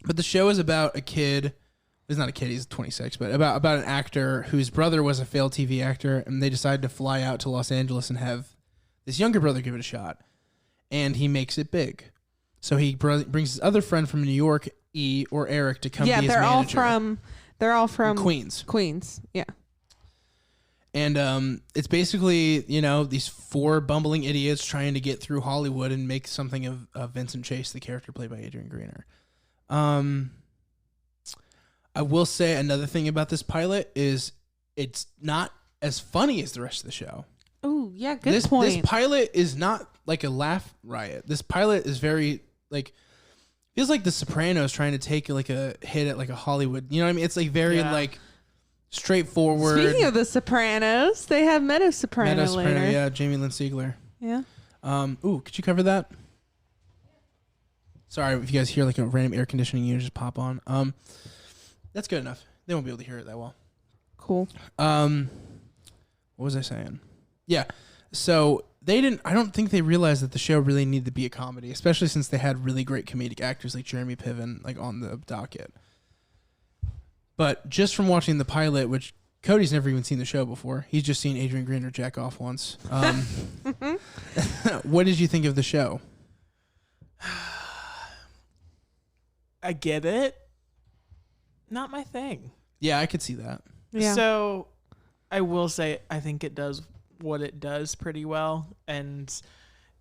the show is about a kid. He's not a kid. He's 26. But about an actor whose brother was a failed TV actor, and they decided to fly out to Los Angeles and have this younger brother give it a shot, and he makes it big. So he brings his other friend from New York, E or Eric, to come be his manager. They're all from Queens. Queens, yeah. And it's basically, you know, these 4 bumbling idiots trying to get through Hollywood and make something of Vincent Chase, the character played by Adrian Grenier. I will say another thing about this pilot is it's not as funny as the rest of the show. Oh, yeah, good point. This pilot is not like a laugh riot. This pilot is very, like, feels like The Sopranos trying to take like a hit at like a Hollywood. You know what I mean? It's like very like straightforward. Speaking of The Sopranos, they have Meadow Soprano later. Yeah, Jamie Lynn Sigler. Yeah. Ooh, could you cover that? Sorry if you guys hear like a random air conditioning unit just pop on. That's good enough. They won't be able to hear it that well. Cool. What was I saying? Yeah. So I don't think they realized that the show really needed to be a comedy, especially since they had really great comedic actors like Jeremy Piven like on the docket. But just from watching the pilot, which Cody's never even seen the show before, he's just seen Adrian Grenier jack off once. What did you think of the show? I get it. Not my thing. Yeah, I could see that. Yeah. So I will say I think it does what it does pretty well, and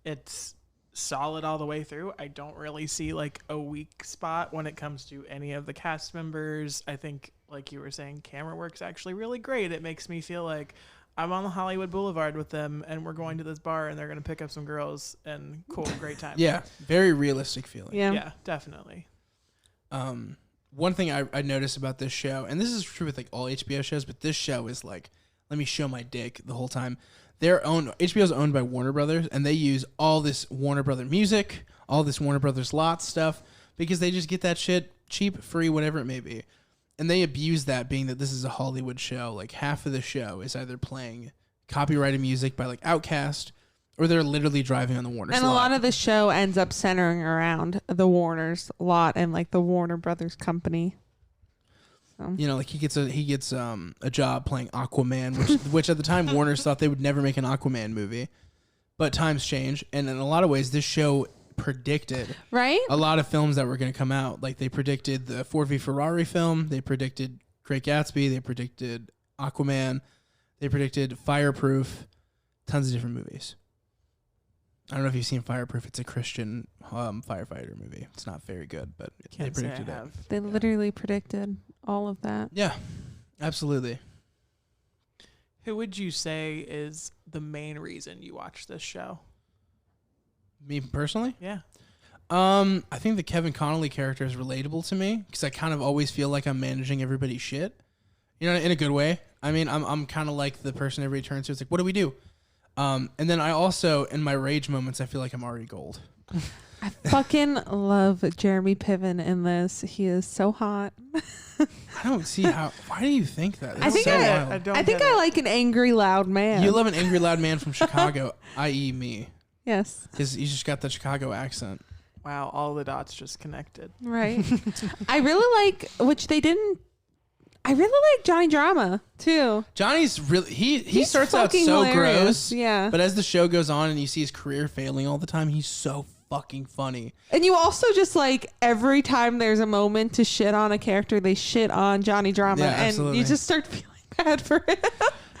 it's solid all the way through. I don't really see like a weak spot when it comes to any of the cast members. I think, like you were saying, camera work's actually really great. It makes me feel like I'm on the Hollywood Boulevard with them and we're going to this bar and they're going to pick up some girls and cool, great time. Yeah, very realistic feeling. Yeah, definitely. One thing I noticed about this show, and this is true with like all HBO shows, but this show is like, let me show my dick the whole time. HBO's owned by Warner Brothers, and they use all this Warner Brother music, all this Warner Brothers lots stuff, because they just get that shit cheap, free, whatever it may be. And they abuse that, being that this is a Hollywood show. Like half of the show is either playing copyrighted music by like Outkast, or they're literally driving on the Warner. And lot. a lot of the show ends up centering around the Warner's lot and like the Warner Brothers company. So. You know, like he gets a job playing Aquaman, which at the time Warner's thought they would never make an Aquaman movie, but times change, and in a lot of ways, this show predicted a lot of films that were going to come out. Like they predicted the Ford v Ferrari film, they predicted Great Gatsby, they predicted Aquaman, they predicted Fireproof, tons of different movies. I don't know if you've seen Fireproof. It's a Christian firefighter movie. It's not very good, but they predicted it. They literally predicted all of that. Yeah, absolutely. Who would you say is the main reason you watch this show? Me personally? Yeah. I think the Kevin Connolly character is relatable to me because I kind of always feel like I'm managing everybody's shit. You know, in a good way. I mean, I'm kind of like the person everybody turns to. It's like, what do we do? And then I also, in my rage moments, I feel like I'm Ari Gold. I fucking love Jeremy Piven in this. He is so hot. I don't see how. Why do you think that? I think I like an angry, loud man. You love an angry, loud man from Chicago, i.e. me. Yes. Because he's just got the Chicago accent. Wow, all the dots just connected. Right. I really like, which they didn't. I really like Johnny Drama too. Johnny's really he starts out so hilarious. gross, yeah. But as the show goes on and you see his career failing all the time, he's so fucking funny. And you also just like every time there's a moment to shit on a character, they shit on Johnny Drama, and you just start feeling bad for him.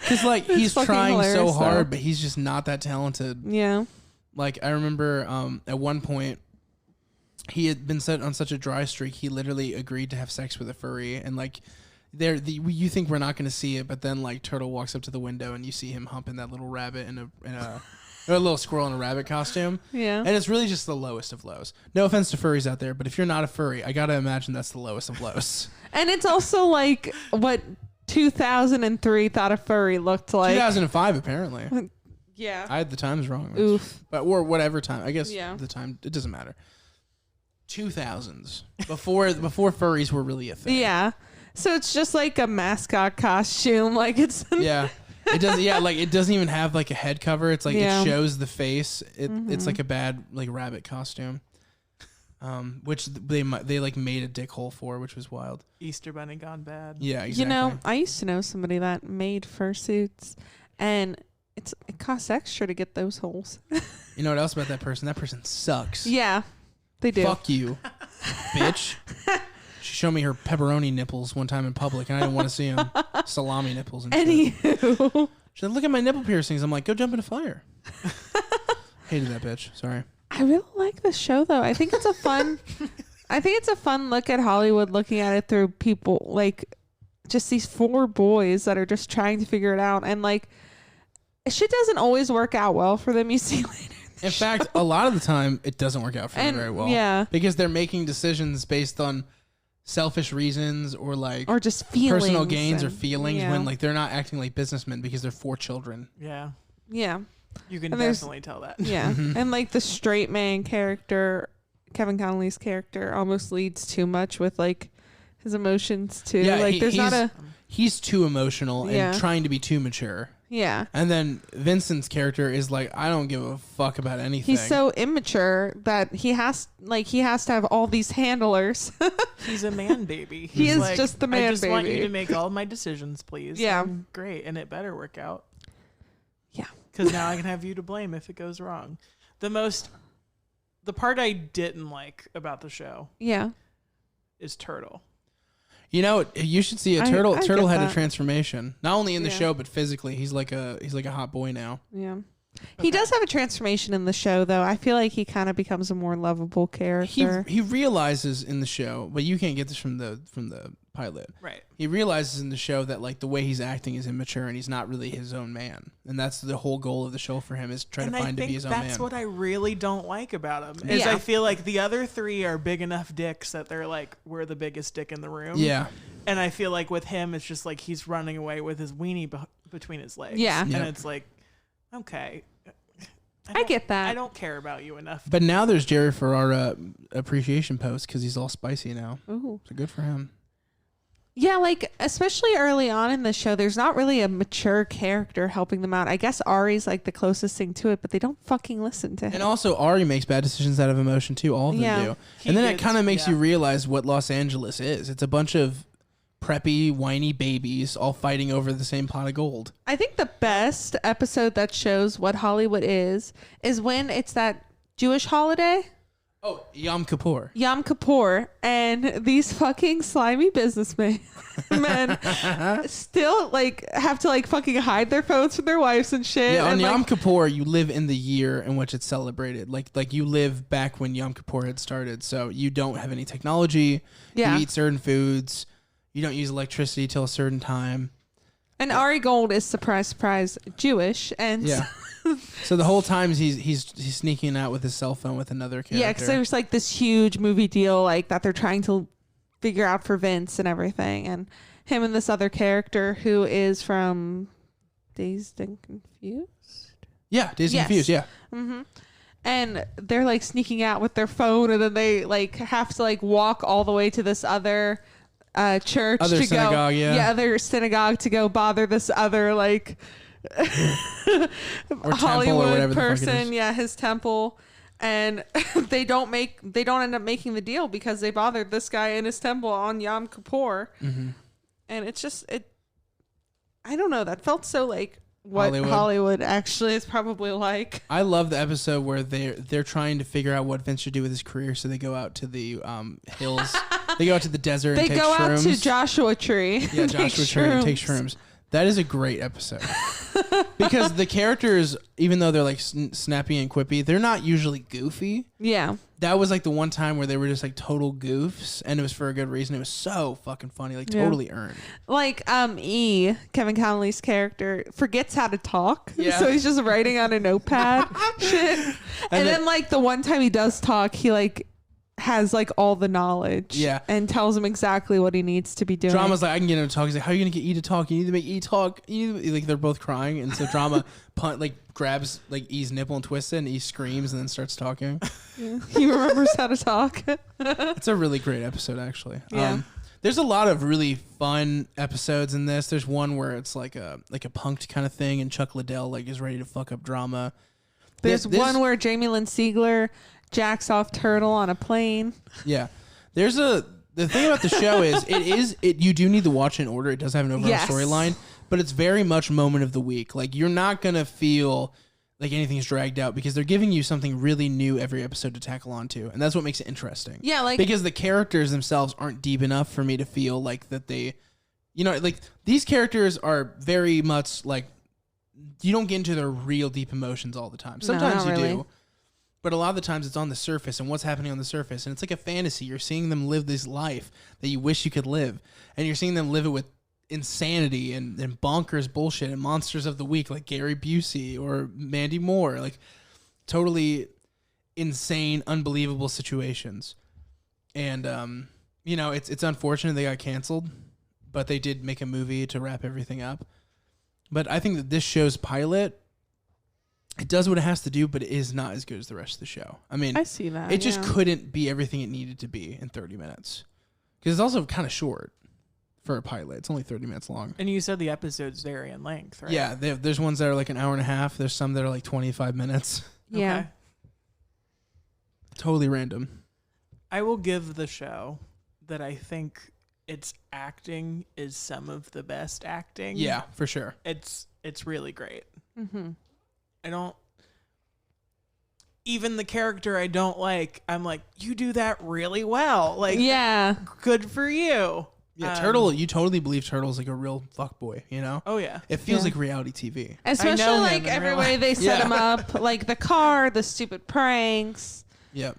Because like he's trying so hard, though. but he's just not that talented. Yeah. Like I remember at one point he had been set on such a dry streak, he literally agreed to have sex with a furry, and like. You think we're not going to see it, but then like Turtle walks up to the window and you see him humping that little rabbit in a little squirrel in a rabbit costume. Yeah. And it's really just the lowest of lows. No offense to furries out there, but if you're not a furry, I got to imagine that's the lowest of lows. And it's also like what 2003 thought a furry looked like. 2005 apparently. Yeah. I had the times wrong. Oof. But or whatever time. I guess the time it doesn't matter. 2000s. Before furries were really a thing. Yeah. So it's just like a mascot costume, like it's yeah. It doesn't. Yeah, like it doesn't even have like a head cover. It's like it shows the face. It's like a bad like rabbit costume, which they like made a dick hole for, which was wild. Easter Bunny gone bad. Yeah, exactly. You know, I used to know somebody that made fursuits, and it costs extra to get those holes. You know what else about that person? That person sucks. Yeah, they do. Fuck you, bitch. She showed me her pepperoni nipples one time in public, and I didn't want to see them. Salami nipples and shit. Anywho. She's like, look at my nipple piercings. I'm like, go jump in a fire. Hated that bitch. Sorry. I really like this show though. I think it's a fun look at Hollywood, looking at it through people like just these 4 boys that are just trying to figure it out, and like shit doesn't always work out well for them. You see later. In fact, a lot of the time it doesn't work out for them very well. Yeah. Because they're making decisions based on selfish reasons or just feelings, personal gains or feelings when like they're not acting like businessmen because they're 4 children. Yeah. Yeah. You can definitely tell that. Yeah. And like the straight man character, Kevin Connolly's character, almost leads too much with like his emotions too. Yeah, like he's too emotional and trying to be too mature. Yeah. And then Vincent's character is like, I don't give a fuck about anything. He's so immature that he has to have all these handlers. He's a man baby. He is like, just the man baby. I just want you to make all of my decisions, please. Yeah. And great. And it better work out. Yeah. Because now I can have you to blame if it goes wrong. The part I didn't like about the show is Turtle. You know, you should see a Turtle. Turtle had that. a transformation, not only in the show but physically. He's like a hot boy now. Yeah. He does have a transformation in the show, though. I feel like he kind of becomes a more lovable character. He realizes in the show, but you can't get this from the pilot. Right. He realizes in the show that like the way he's acting is immature and he's not really his own man, and that's the whole goal of the show for him is trying to find to be his own man. That's what I really don't like about him. Is I feel like the other 3 are big enough dicks that they're like, we're the biggest dick in the room. Yeah. And I feel like with him, it's just like he's running away with his weenie between his legs. Yeah. And it's like, okay. I get that. I don't care about you enough. But now there's Jerry Ferrara appreciation post because he's all spicy now. Ooh. So good for him. Yeah, like especially early on in the show, there's not really a mature character helping them out. I guess Ari's like the closest thing to it, but they don't fucking listen to him. And also Ari makes bad decisions out of emotion too. All of them do. And then it kind of makes you realize what Los Angeles is. It's a bunch of preppy, whiny babies all fighting over the same pot of gold. I think the best episode that shows what Hollywood is when it's that Jewish holiday. Oh, Yom Kippur. Yom Kippur, and these fucking slimy businessmen still like have to like fucking hide their phones from their wives and shit. Yeah, on and, Yom Kippur, you live in the year in which it's celebrated. Like you live back when Yom Kippur had started, so you don't have any technology. Yeah. You eat certain foods. You don't use electricity till a certain time. And Ari Gold is surprise, surprise, Jewish, and so the whole time he's sneaking out with his cell phone with another character. Yeah, because there's like this huge movie deal like that they're trying to figure out for Vince and everything, and him and this other character who is from Dazed and Confused. Yeah, Dazed and Confused. Yeah. Mm-hmm. And they're like sneaking out with their phone, and then they like have to like walk all the way to this other church other to synagogue, go, other synagogue to go bother this other like Hollywood person, his temple, and they don't end up making the deal because they bothered this guy in his temple on Yom Kippur, and it's just I don't know, that felt so like what Hollywood actually is probably like. I love the episode where they're trying to figure out what Vince should do with his career, so they go out to the hills. They go out to the desert and take shrooms. They go out to Joshua Tree. Yeah, Joshua Tree and take shrooms. That is a great episode. Because the characters, even though they're like snappy and quippy, they're not usually goofy. Yeah. That was like the one time where they were just like total goofs, and it was for a good reason. It was so fucking funny, like totally earned. Like Kevin Connolly's character forgets how to talk, so he's just writing on a notepad shit. And then like the one time he does talk, he like has like all the knowledge, and tells him exactly what he needs to be doing. Drama's like, I can get him to talk. He's like, how are you gonna get E to talk? You need to make E talk. Like they're both crying, and so Drama grabs like E's nipple and twists it, and E screams and then starts talking. Yeah. He remembers how to talk. It's a really great episode, actually. Yeah. There's a lot of really fun episodes in this. There's one where it's like a punked kind of thing, and Chuck Liddell like is ready to fuck up Drama. There's one where Jamie Lynn Sigler jacks off Turtle on a plane. Yeah. The thing about the show is you do need to watch it in order. It does have an overall storyline, but it's very much moment of the week. Like you're not going to feel like anything's dragged out because they're giving you something really new every episode to tackle onto. And that's what makes it interesting. Yeah. Like, because the characters themselves aren't deep enough for me to feel like that they, like these characters are very much like you don't get into their real deep emotions all the time. No, Sometimes not you really. do. But a lot of the times it's on the surface and what's happening on the surface. And it's like a fantasy. You're seeing them live this life that you wish you could live. And you're seeing them live it with insanity and bonkers bullshit and monsters of the week like Gary Busey or Mandy Moore. Like totally insane, unbelievable situations. And, you know, it's unfortunate they got canceled. But they did make a movie to wrap everything up. But I think that this show's pilot... It does what it has to do, but it is not as good as the rest of the show. I mean, I see that. it just couldn't be everything it needed to be in 30 minutes. Because it's also kind of short for a pilot. It's only 30 minutes long. And you said the episodes vary in length, right? Yeah, there's ones that are like an hour and a half. There's some that are like 25 minutes. Yeah. Okay. Totally random. I will give the show that I think its acting is some of the best acting. Yeah, for sure. It's really great. Mm-hmm. I don't... Even the character I don't like, I'm like, you do that really well. Like, Yeah. good for you. Yeah, Turtle, you totally believe Turtle's like a real fuckboy, you know? Oh, yeah. It feels Yeah. like reality TV. Especially know him like in every real way life. they set him up, like the car, the stupid pranks, Yep.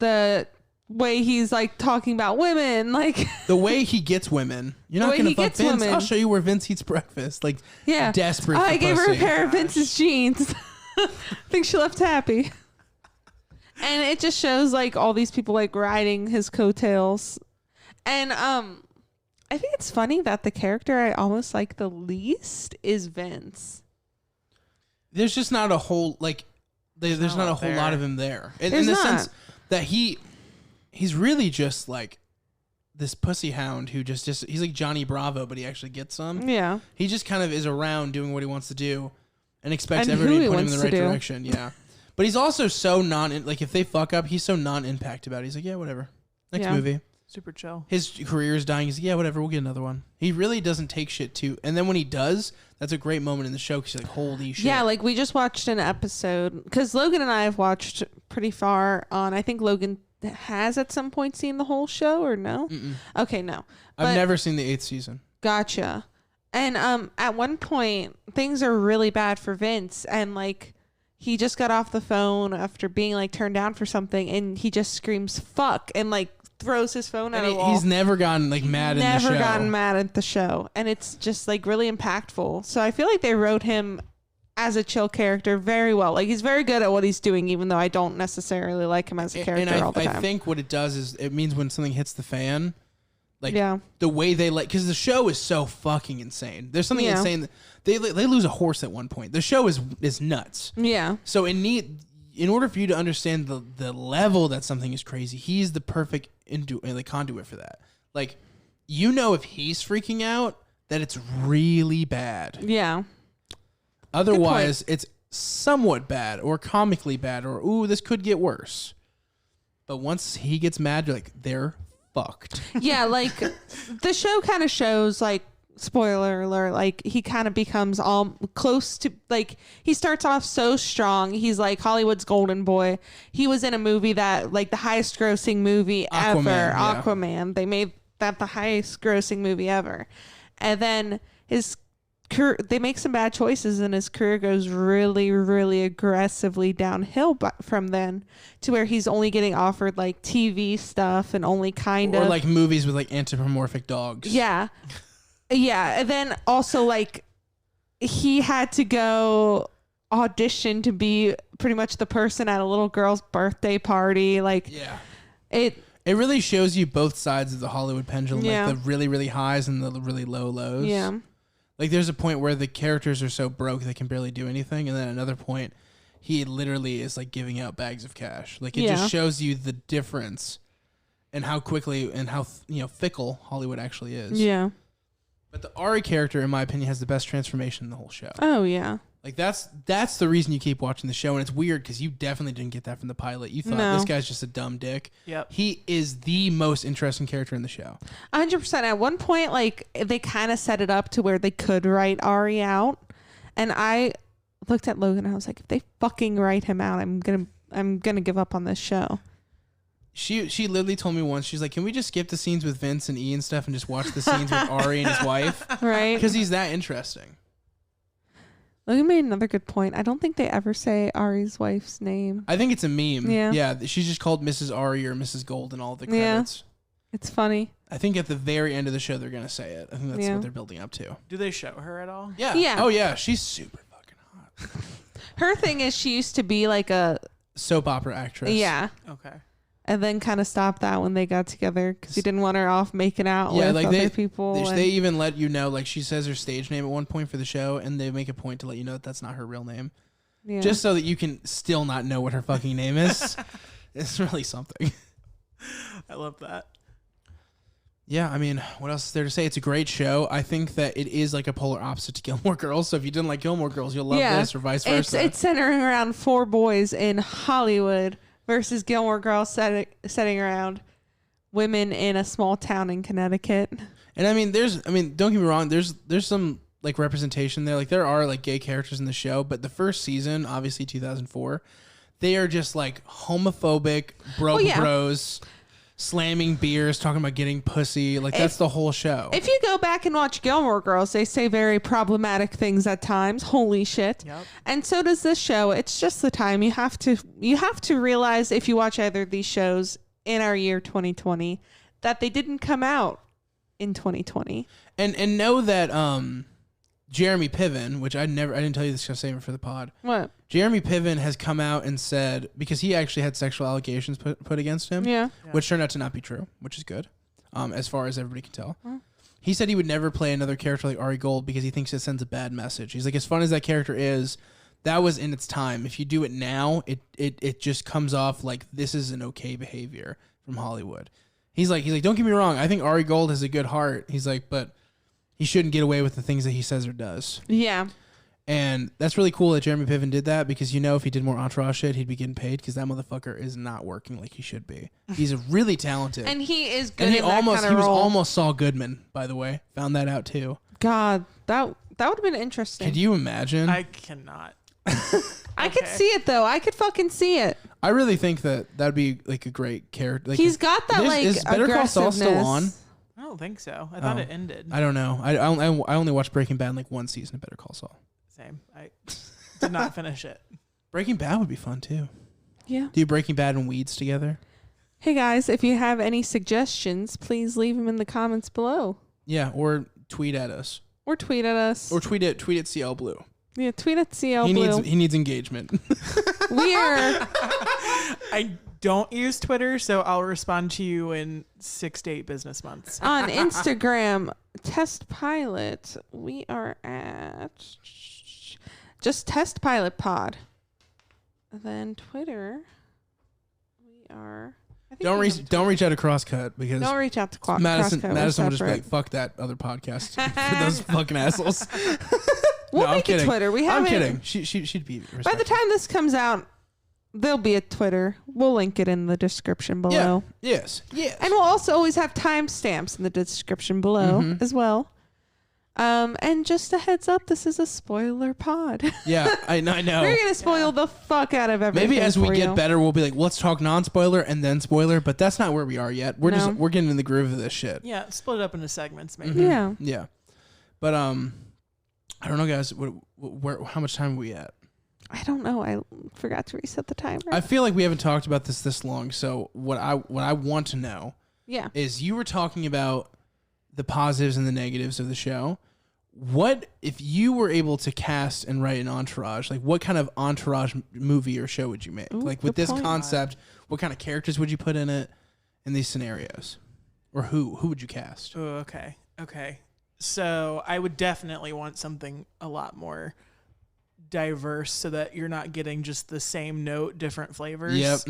the way he's like talking about women, like The way he gets women. You're The not way going to he fuck gets Vince. women. I'll show you where Vince eats breakfast. Like, yeah, desperate Oh, for I gave her a pussy. pair of Gosh. Vince's jeans. I think she left happy. And it just shows like all these people like riding his coattails. And I think it's funny that the character I almost like the least is Vince. There's just not a whole like there's not not a out whole there. lot of him there in There's the not. sense that he's really just like this pussy hound who just he's like Johnny Bravo, but he actually gets some. Yeah. He just kind of is around doing what he wants to do and expects And everybody who to he put him in the wants right to do. direction. Yeah, but he's also so like if they fuck up, he's so non-impact about it. He's like, yeah, whatever. Next Yeah. movie. Super chill. His career is dying. He's like, yeah, whatever. We'll get another one. He really doesn't take shit too. And then when he does, that's a great moment in the show because you're like, holy shit. Yeah, like we just watched an episode because Logan and I have watched pretty far on. I think Logan has at some point seen the whole show or no? Mm-mm. Okay, no. I've But- never seen the 8th season. Gotcha. And at one point things are really bad for Vince and like he just got off the phone after being like turned down for something and he just screams fuck and like throws his phone at And a wall. he's never gotten like mad in the show. Never gotten mad at the show. And it's just like really impactful. So I feel like they wrote him as a chill character very well. Like he's very good at what he's doing, even though I don't necessarily like him as a character and all the time. I think what it does is it means when something hits the fan, like Yeah. the way they because the show is so fucking insane. There's something Yeah. insane that they lose a horse at one point. The show is nuts. Yeah. So in order for you to understand the level that something is crazy, he's the perfect conduit for that. Like, you know, if he's freaking out, that it's really bad. Yeah. Otherwise, it's somewhat bad or comically bad or, ooh, this could get worse. But once he gets mad, you're like, they're fucked. Yeah, like the show kind of shows like spoiler alert, like he kind of becomes all close to like he starts off so strong. He's like Hollywood's golden boy. He was in a movie that like the highest grossing movie ever. Yeah. Aquaman. They made that the highest grossing movie ever. And then his they make some bad choices and his career goes really, really aggressively downhill from then to where he's only getting offered like TV stuff and only kind Or of like movies with like anthropomorphic dogs. yeah. Yeah. And then also like he had to go audition to be pretty much the person at a little girl's birthday party. Like Yeah. it really shows you both sides of the Hollywood pendulum, Yeah. like the really, really highs and the really low lows. yeah. Like there's a point where the characters are so broke they can barely do anything, and then another point, he literally is like giving out bags of cash. Like it Yeah. just shows you the difference and how quickly and how fickle Hollywood actually is. Yeah. But the Ari character, in my opinion, has the best transformation in the whole show. Oh yeah. Like that's the reason you keep watching the show, and it's weird because you definitely didn't get that from the pilot. You thought No. this guy's just a dumb dick. Yep. He is the most interesting character in the show. 100%. At one point, like they kind of set it up to where they could write Ari out, and I looked at Logan and I was like, if they fucking write him out, I'm gonna give up on this show. She literally told me once, she's like, can we just skip the scenes with Vince and E and stuff and just watch the scenes with Ari and his wife? Right? Because he's that interesting. You made another good point. I don't think they ever say Ari's wife's name. I think it's a meme. Yeah. Yeah, she's just called Mrs. Ari or Mrs. Gold in all the credits. It's funny. I think at the very end of the show they're gonna say it. I think that's what they're building up to. Do they show her at all? Yeah. Yeah. Oh yeah, she's super fucking hot. Her thing is she used to be like a soap opera actress. Yeah. Okay. And then kind of stopped that when they got together because he didn't want her off making out with other people. They even let you know, like she says her stage name at one point for the show, and they make a point to let you know that that's not her real name. Yeah. Just so that you can still not know what her fucking name is. It's really something. I love that. Yeah, I mean, what else is there to say? It's a great show. I think that it is like a polar opposite to Gilmore Girls. So if you didn't like Gilmore Girls, you'll love this, or vice versa. It's centering around 4 boys in Hollywood versus Gilmore Girls setting around women in a small town in Connecticut. And I mean, don't get me wrong. There's some like representation there. Like there are like gay characters in the show, but the first season, obviously 2004, they are just like homophobic bros. Slamming beers, talking about getting pussy. Like, that's the whole show. If you go back and watch Gilmore Girls, they say very problematic things at times. Holy shit. Yep. And so does this show. It's just the time. You have to realize if you watch either of these shows in our year 2020 that they didn't come out in 2020. And know that Jeremy Piven, which I didn't tell you this, because I saved it for the pod. What? Jeremy Piven has come out and said, because he actually had sexual allegations put against him, which turned out to not be true, which is good, as far as everybody can tell. He said he would never play another character like Ari Gold because he thinks it sends a bad message. He's like, as fun as that character is, that was in its time. If you do it now, it just comes off like this is an okay behavior from Hollywood. He's like, don't get me wrong. I think Ari Gold has a good heart. He's like, but he shouldn't get away with the things that he says or does. Yeah. And that's really cool that Jeremy Piven did that, because if he did more Entourage shit, he'd be getting paid, because that motherfucker is not working like he should be. He's really talented. And he is good. And he was almost Saul Goodman, by the way. Found that out too. God, that would have been interesting. Could you imagine? I cannot. I could see it though. I could fucking see it. I really think that'd be like a great character. Like, he's got that like is Better Call Saul still on? I don't think so. I thought it ended. I don't know. I only watched Breaking Bad like one season of Better Call Saul. Same. I did not finish it. Breaking Bad would be fun too. Yeah. Do Breaking Bad and Weeds together? Hey guys, if you have any suggestions, please leave them in the comments below. Yeah, or tweet at us. Or tweet at us. Or tweet at CL Blue. Yeah, tweet at CL Blue. He needs engagement. We are. I don't use Twitter, so I'll respond to you in 6 to 8 business months. On Instagram, Test Pilot, we are at just Test Pilot Pod. Then Twitter, we are. Don't reach out to Crosscut, because don't reach out to Madison Crosscut. will just be like, fuck that other podcast for those fucking assholes. We'll make a Twitter. I'm kidding. She'd be respectful. By the time this comes out, there'll be a Twitter. We'll link it in the description below. Yeah. Yes. And we'll also always have timestamps in the description below as well. And just a heads up, this is a spoiler pod. Yeah, I know. We're going to spoil the fuck out of everything. Maybe as we get better, we'll be like, let's talk non-spoiler and then spoiler, but that's not where we are yet. We're getting in the groove of this shit. Yeah, split it up into segments maybe. Yeah. But I don't know, guys. How much time are we at? I don't know. I forgot to reset the timer. I feel like we haven't talked about this long. So what I want to know is, you were talking about the positives and the negatives of the show. What if you were able to cast and write an Entourage? Like, what kind of Entourage movie or show would you make? Ooh, like, with this point. concept, what kind of characters would you put in it in these scenarios? Or who would you cast? Oh, okay. So I would definitely want something a lot more diverse, so that you're not getting just the same note, different flavors. Yep.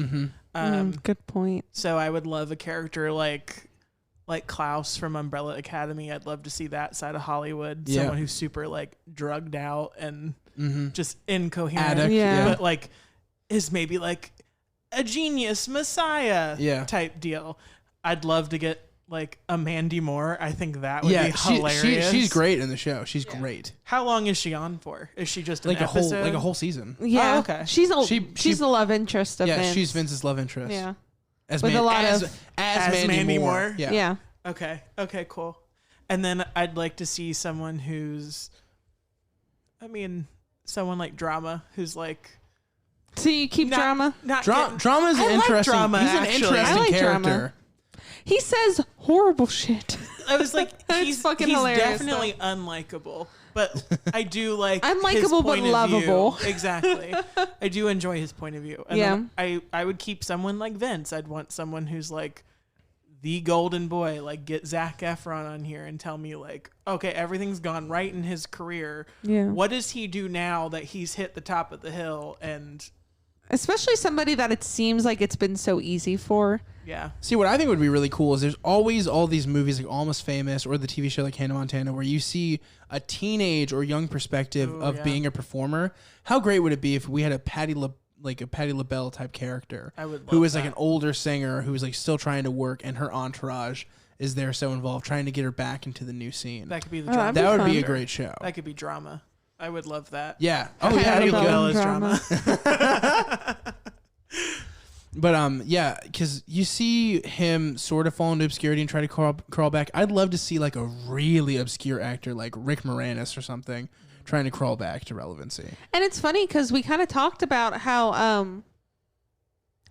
Good point. So I would love a character like Klaus from Umbrella Academy. I'd love to see that side of Hollywood. Yeah. Someone who's super like drugged out and just incoherent. Addict, yeah. But like is maybe like a genius messiah type deal. I'd love to get like a Mandy Moore. I think that would be hilarious. She's great in the show. She's great. How long is she on for? Is she just an Like episode? a whole season. Yeah. Oh, okay. She's the love interest of Vince. She's Vince's love interest. Yeah. As Mandy Moore. Yeah. Okay, cool. And then I'd like to see someone who's, someone like Drama, who's like. So you keep Drama? Drama's an interesting. Drama, he's an actually. interesting I like character. Drama. He says horrible shit. I was like, he's fucking hilarious, definitely unlikable, but I do like Unlikable his but point of lovable. view. Exactly. I do enjoy his point of view. And then I would keep someone like Vince. I'd want someone who's like the golden boy, like get Zac Efron on here and tell me like, okay, everything's gone right in his career. Yeah. What does he do now that he's hit the top of the hill? And especially somebody that it seems like it's been so easy for. yeah. See, what I think would be really cool is there's always all these movies like Almost Famous or the TV show like Hannah Montana where you see a teenage or young perspective of being a performer. How great would it be if we had a Patti LaBelle type character who was like an older singer who was like still trying to work and her entourage is there so involved trying to get her back into the new scene. That could be the drama. That would be a great show. That could be Drama. I would love that. Yeah. Oh, yeah. Patti LaBelle is Drama. But yeah, because you see him sort of fall into obscurity and try to crawl back. I'd love to see like a really obscure actor like Rick Moranis or something trying to crawl back to relevancy. And it's funny because we kind of talked about how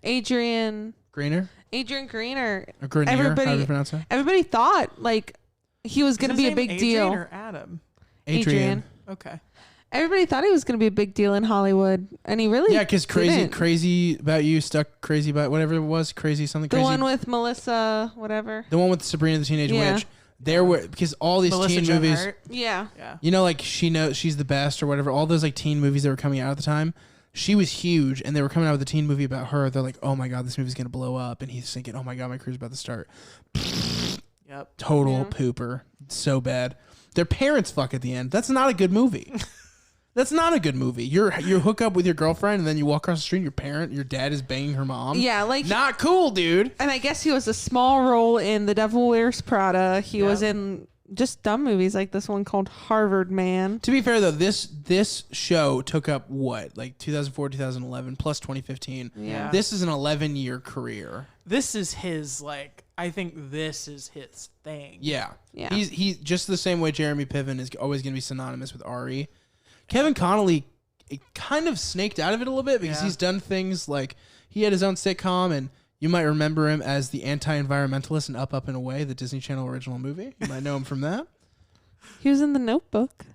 Adrian Grenier, or Grenier, how do you pronounce it? everybody thought like he was going to be a big deal. Or Adam? Adrian. Okay. Everybody thought he was going to be a big deal in Hollywood, and he really because crazy about you stuck crazy about whatever it was the one with Melissa whatever, the one with Sabrina the Teenage Witch. There were because all these Melissa teen Joan movies, Hart. yeah, you know, like she knows she's the best or whatever. All those like teen movies that were coming out at the time, she was huge, and they were coming out with a teen movie about her. They're like, oh my god, this movie's gonna blow up, and he's thinking, oh my god, my career's about to start. Yep. Total pooper, so bad. Their parents fuck at the end. That's not a good movie. That's not a good movie. You hook up with your girlfriend and then you walk across the street and your dad is banging her mom. Yeah, like not cool, dude. And I guess he was a small role in The Devil Wears Prada. He was in just dumb movies like this one called Harvard Man. To be fair though, this show took up what, like 2004, 2011 plus 2015. Yeah. This is an 11-year career. This is his I think this is his thing. Yeah. Yeah. He's just the same way Jeremy Piven is always going to be synonymous with Ari. Kevin Connolly kind of snaked out of it a little bit because he's done things like he had his own sitcom, and you might remember him as the anti-environmentalist in Up, Up, and Away, the Disney Channel original movie. You might know him from that. He was in The Notebook.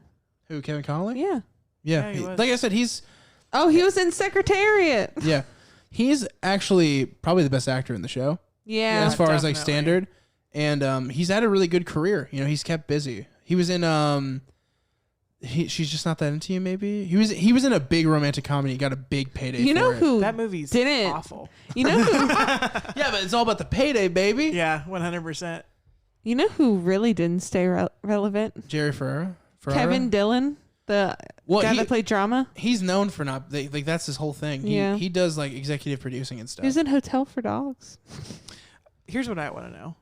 Who, Kevin Connolly? Yeah. Yeah, he was. Like I said, he was in Secretariat. Yeah. He's actually probably the best actor in the show. Yeah. As far as like definitely. standard. And he's had a really good career. You know, he's kept busy. He was in She's Just Not That Into You, maybe? He was in a big romantic comedy. He got a big payday You know for it. who That movie's didn't? awful. You know who? Yeah, but it's all about the payday, baby. Yeah, 100%. You know who really didn't stay relevant? Jerry Ferrara. Kevin Dillon, the guy that played Drama. He's known for not like that's his whole thing. He does like executive producing and stuff. He was in Hotel for Dogs. Here's what I want to know.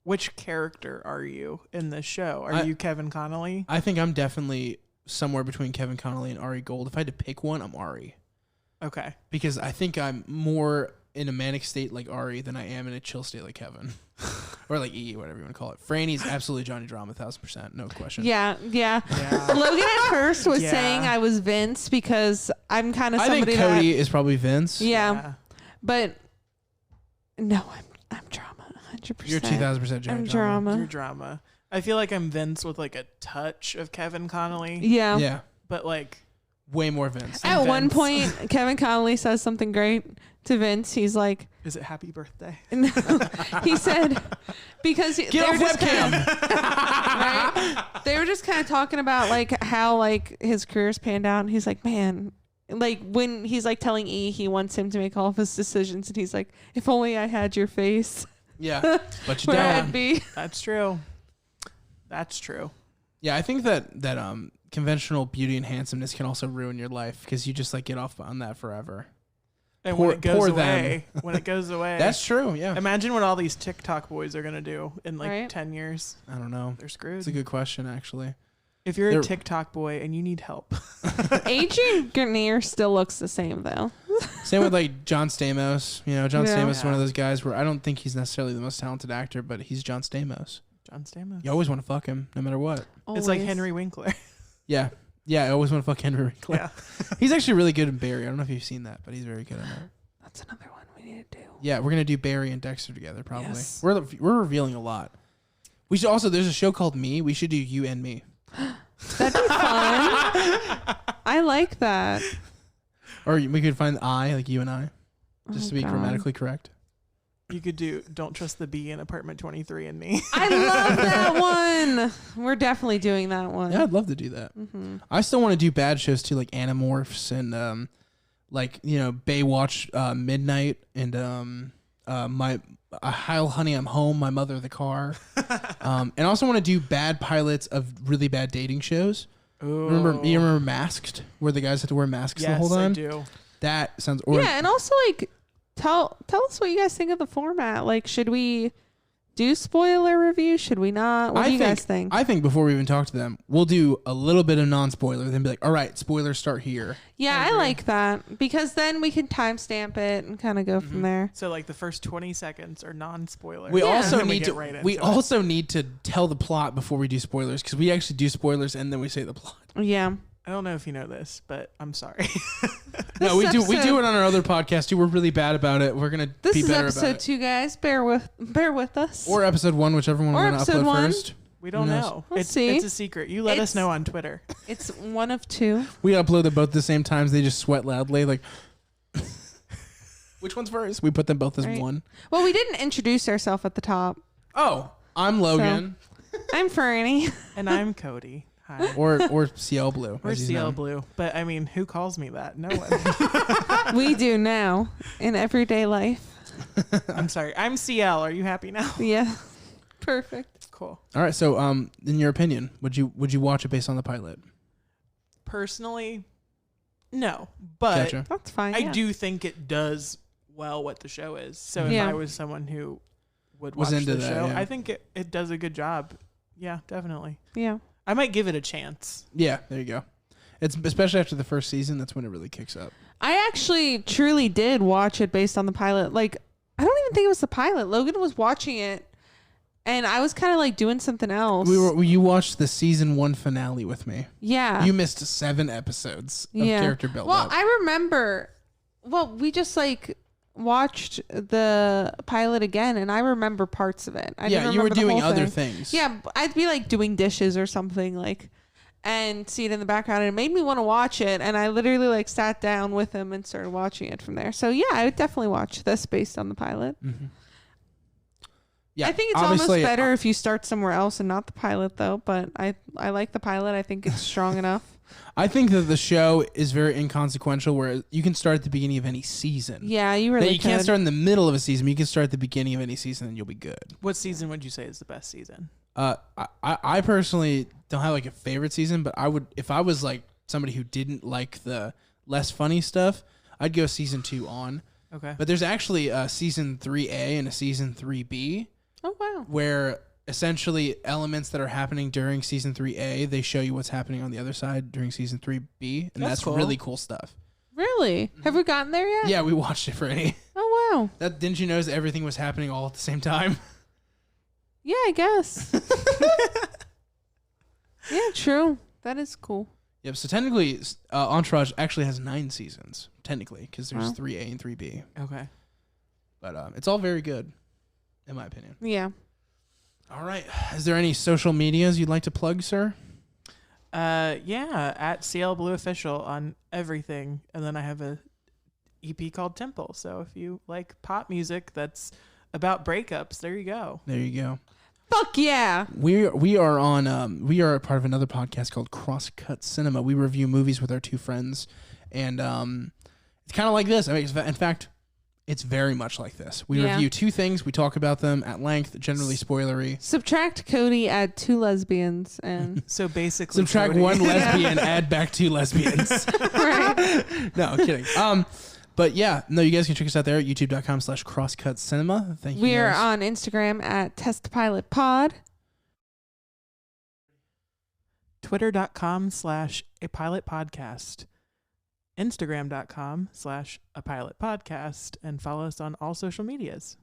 Which character are you in this show? Are you Kevin Connolly? I think I'm definitely somewhere between Kevin Connolly and Ari Gold. If I had to pick one, I'm Ari. Okay. Because I think I'm more in a manic state like Ari than I am in a chill state like Kevin. Or like E, whatever you want to call it. Franny's absolutely Johnny Drama, 1000%, no question. Yeah. Logan at first was saying I was Vince because I'm kind of somebody I think Cody is probably Vince. Yeah. But no, I'm Drama. 100%. You're 2000% I'm Drama. You're Drama. I feel like I'm Vince with like a touch of Kevin Connolly. Yeah. Yeah. But like way more Vince. At one point, Kevin Connolly says something great to Vince. He's like, is it happy birthday? No. He said, because Get off webcam. Right? They were just kind of talking about like how like his career's panned out. And he's like, man, like when he's like telling E he wants him to make all of his decisions. And he's like, if only I had your face. Yeah. But you Where don't. I'd be. That's true. That's true. Yeah, I think that conventional beauty and handsomeness can also ruin your life because you just like get off on that forever. And Poor- when it goes poor away, when it goes away. That's true, yeah. Imagine what all these TikTok boys are going to do in like Right? 10 years. I don't know. They're screwed. It's a good question, actually. If you're They're- a TikTok boy and you need help. Adrian Grenier still looks the same though. Same with like John Stamos. You know, John Yeah. Stamos is one of those guys where I don't think he's necessarily the most talented actor, but he's John Stamos. John Stamos. You always want to fuck him, no matter what. It's like Always. Henry Winkler. Yeah. Yeah, I always want to fuck Henry Winkler. Yeah. He's actually really good in Barry. I don't know if you've seen that, but he's very good at that. That's another one we need to do. Yeah, we're gonna do Barry and Dexter together probably. Yes. We're revealing a lot. We should also. There's a show called Me. We should do You and Me. That'd be fun. I like that. Or we could find I, like you and I, just to be God. grammatically correct. You could do Don't Trust the Bee in Apartment 23 and Me. I love that one. We're definitely doing that one. Yeah, I'd love to do that. Mm-hmm. I still want to do bad shows too, like Animorphs and like Baywatch Midnight and Heil Honey I'm Home, My Mother the Car, and I also want to do bad pilots of really bad dating shows. Ooh. You remember Masked, where the guys had to wear masks the whole Yes, I time? do. That sounds. Yeah, and also like tell us what you guys think of the format. Like, should we do spoiler review? Should we not? What do you guys think? I think before we even talk to them, we'll do a little bit of non-spoiler, then be like, all right, spoilers start here. Yeah, I like that because then we can timestamp it and kind of go from there. So like the first 20 seconds are non-spoiler. We also And then need get to right into we it. also need to tell the plot before we do spoilers, because we actually do spoilers and then we say the plot. Yeah. I don't know if you know this, but I'm sorry. No, we do episode- it on our other podcast too. We're really bad about it. We're gonna This be is better episode about it. 2, guys. Bear with us. Or episode 1, whichever one Or we're gonna episode upload 1. first. We don't Who knows? know. We'll It's see. a secret. You let us It's- know on Twitter. It's one of 2. We upload them both at the same times. They just sweat loudly, like. Which one's first? We put them both as Right. one. Well, we didn't introduce ourselves at the top. Oh, I'm Logan, I'm Fernie. And I'm Cody. Hi. or CL Blue. We're as he's CL known. Blue. But I mean, who calls me that? No one. We do now in everyday life. I'm sorry. I'm CL. Are you happy now? Yeah. Perfect. Cool. All right. So, in your opinion, would you watch it based on the pilot? Personally, no. But Gotcha. That's fine. I yeah. do think it does well what the show is. So if Yeah. I was someone who would Was watch into the that, show, yeah. I think it does a good job. Yeah, definitely. Yeah. I might give it a chance. Yeah, there you go. It's especially after the first season. That's when it really kicks up. I actually truly did watch it based on the pilot. Like, I don't even think it was the pilot. Logan was watching it, and I was kind of like doing something else. You watched the season 1 finale with me. Yeah. You missed 7 episodes of character build Well, up. I remember. Well, we just like watched the pilot again, and I remember parts of it. I didn't you were remember the doing whole other thing. things. Yeah, I'd be like doing dishes or something like, and see it in the background, and it made me want to watch it. And I literally like sat down with him and started watching it from there. So yeah, I would definitely watch this based on the pilot. Mm-hmm. Yeah, I think it's almost obviously, better if you start somewhere else and not the pilot, though. But I like the pilot. I think it's strong enough. I think that the show is very inconsequential, where you can start at the beginning of any season. Yeah, you really That you can't could. start in the middle of a season. But you can start at the beginning of any season, and you'll be good. What season would you say is the best season? I personally don't have like a favorite season, but I would, if I was like somebody who didn't like the less funny stuff, I'd go season 2 on. Okay. But there's actually a season 3A and a season 3B, Oh wow. where essentially elements that are happening during season 3A, they show you what's happening on the other side during season 3B, and That's that's cool. really cool stuff. Really? Have we gotten there yet? Yeah, we watched it, Freddie. Oh wow. That didn't you notice everything was happening all at the same time? Yeah, I guess. Yeah, true. That is cool. Yep. So technically, Entourage actually has 9 seasons. Technically, because there's Wow. 3A and 3B. Okay. But it's all very good, in my opinion. Yeah. All right. Is there any social medias you'd like to plug, sir? Yeah, at CL Blue Official on everything. And then I have a EP called Temple. So if you like pop music that's about breakups, there you go. There you go. Fuck yeah. We are on we are a part of another podcast called Crosscut Cinema. We review movies with our 2 friends, and it's kind of like this. I mean, in fact, it's very much like this. We Yeah. review 2 things, we talk about them at length, generally spoilery. Subtract Cody, add 2 lesbians, and So basically, Subtract Cody- 1 lesbian, add back 2 lesbians. right. No, I'm kidding. But yeah, no, you guys can check us out there at youtube.com/crosscutcinema. Thank you. We are guys. on Instagram at TestPilotPod. Twitter.com/apilotpodcast. Instagram.com/apilotpodcast. And follow us on all social medias.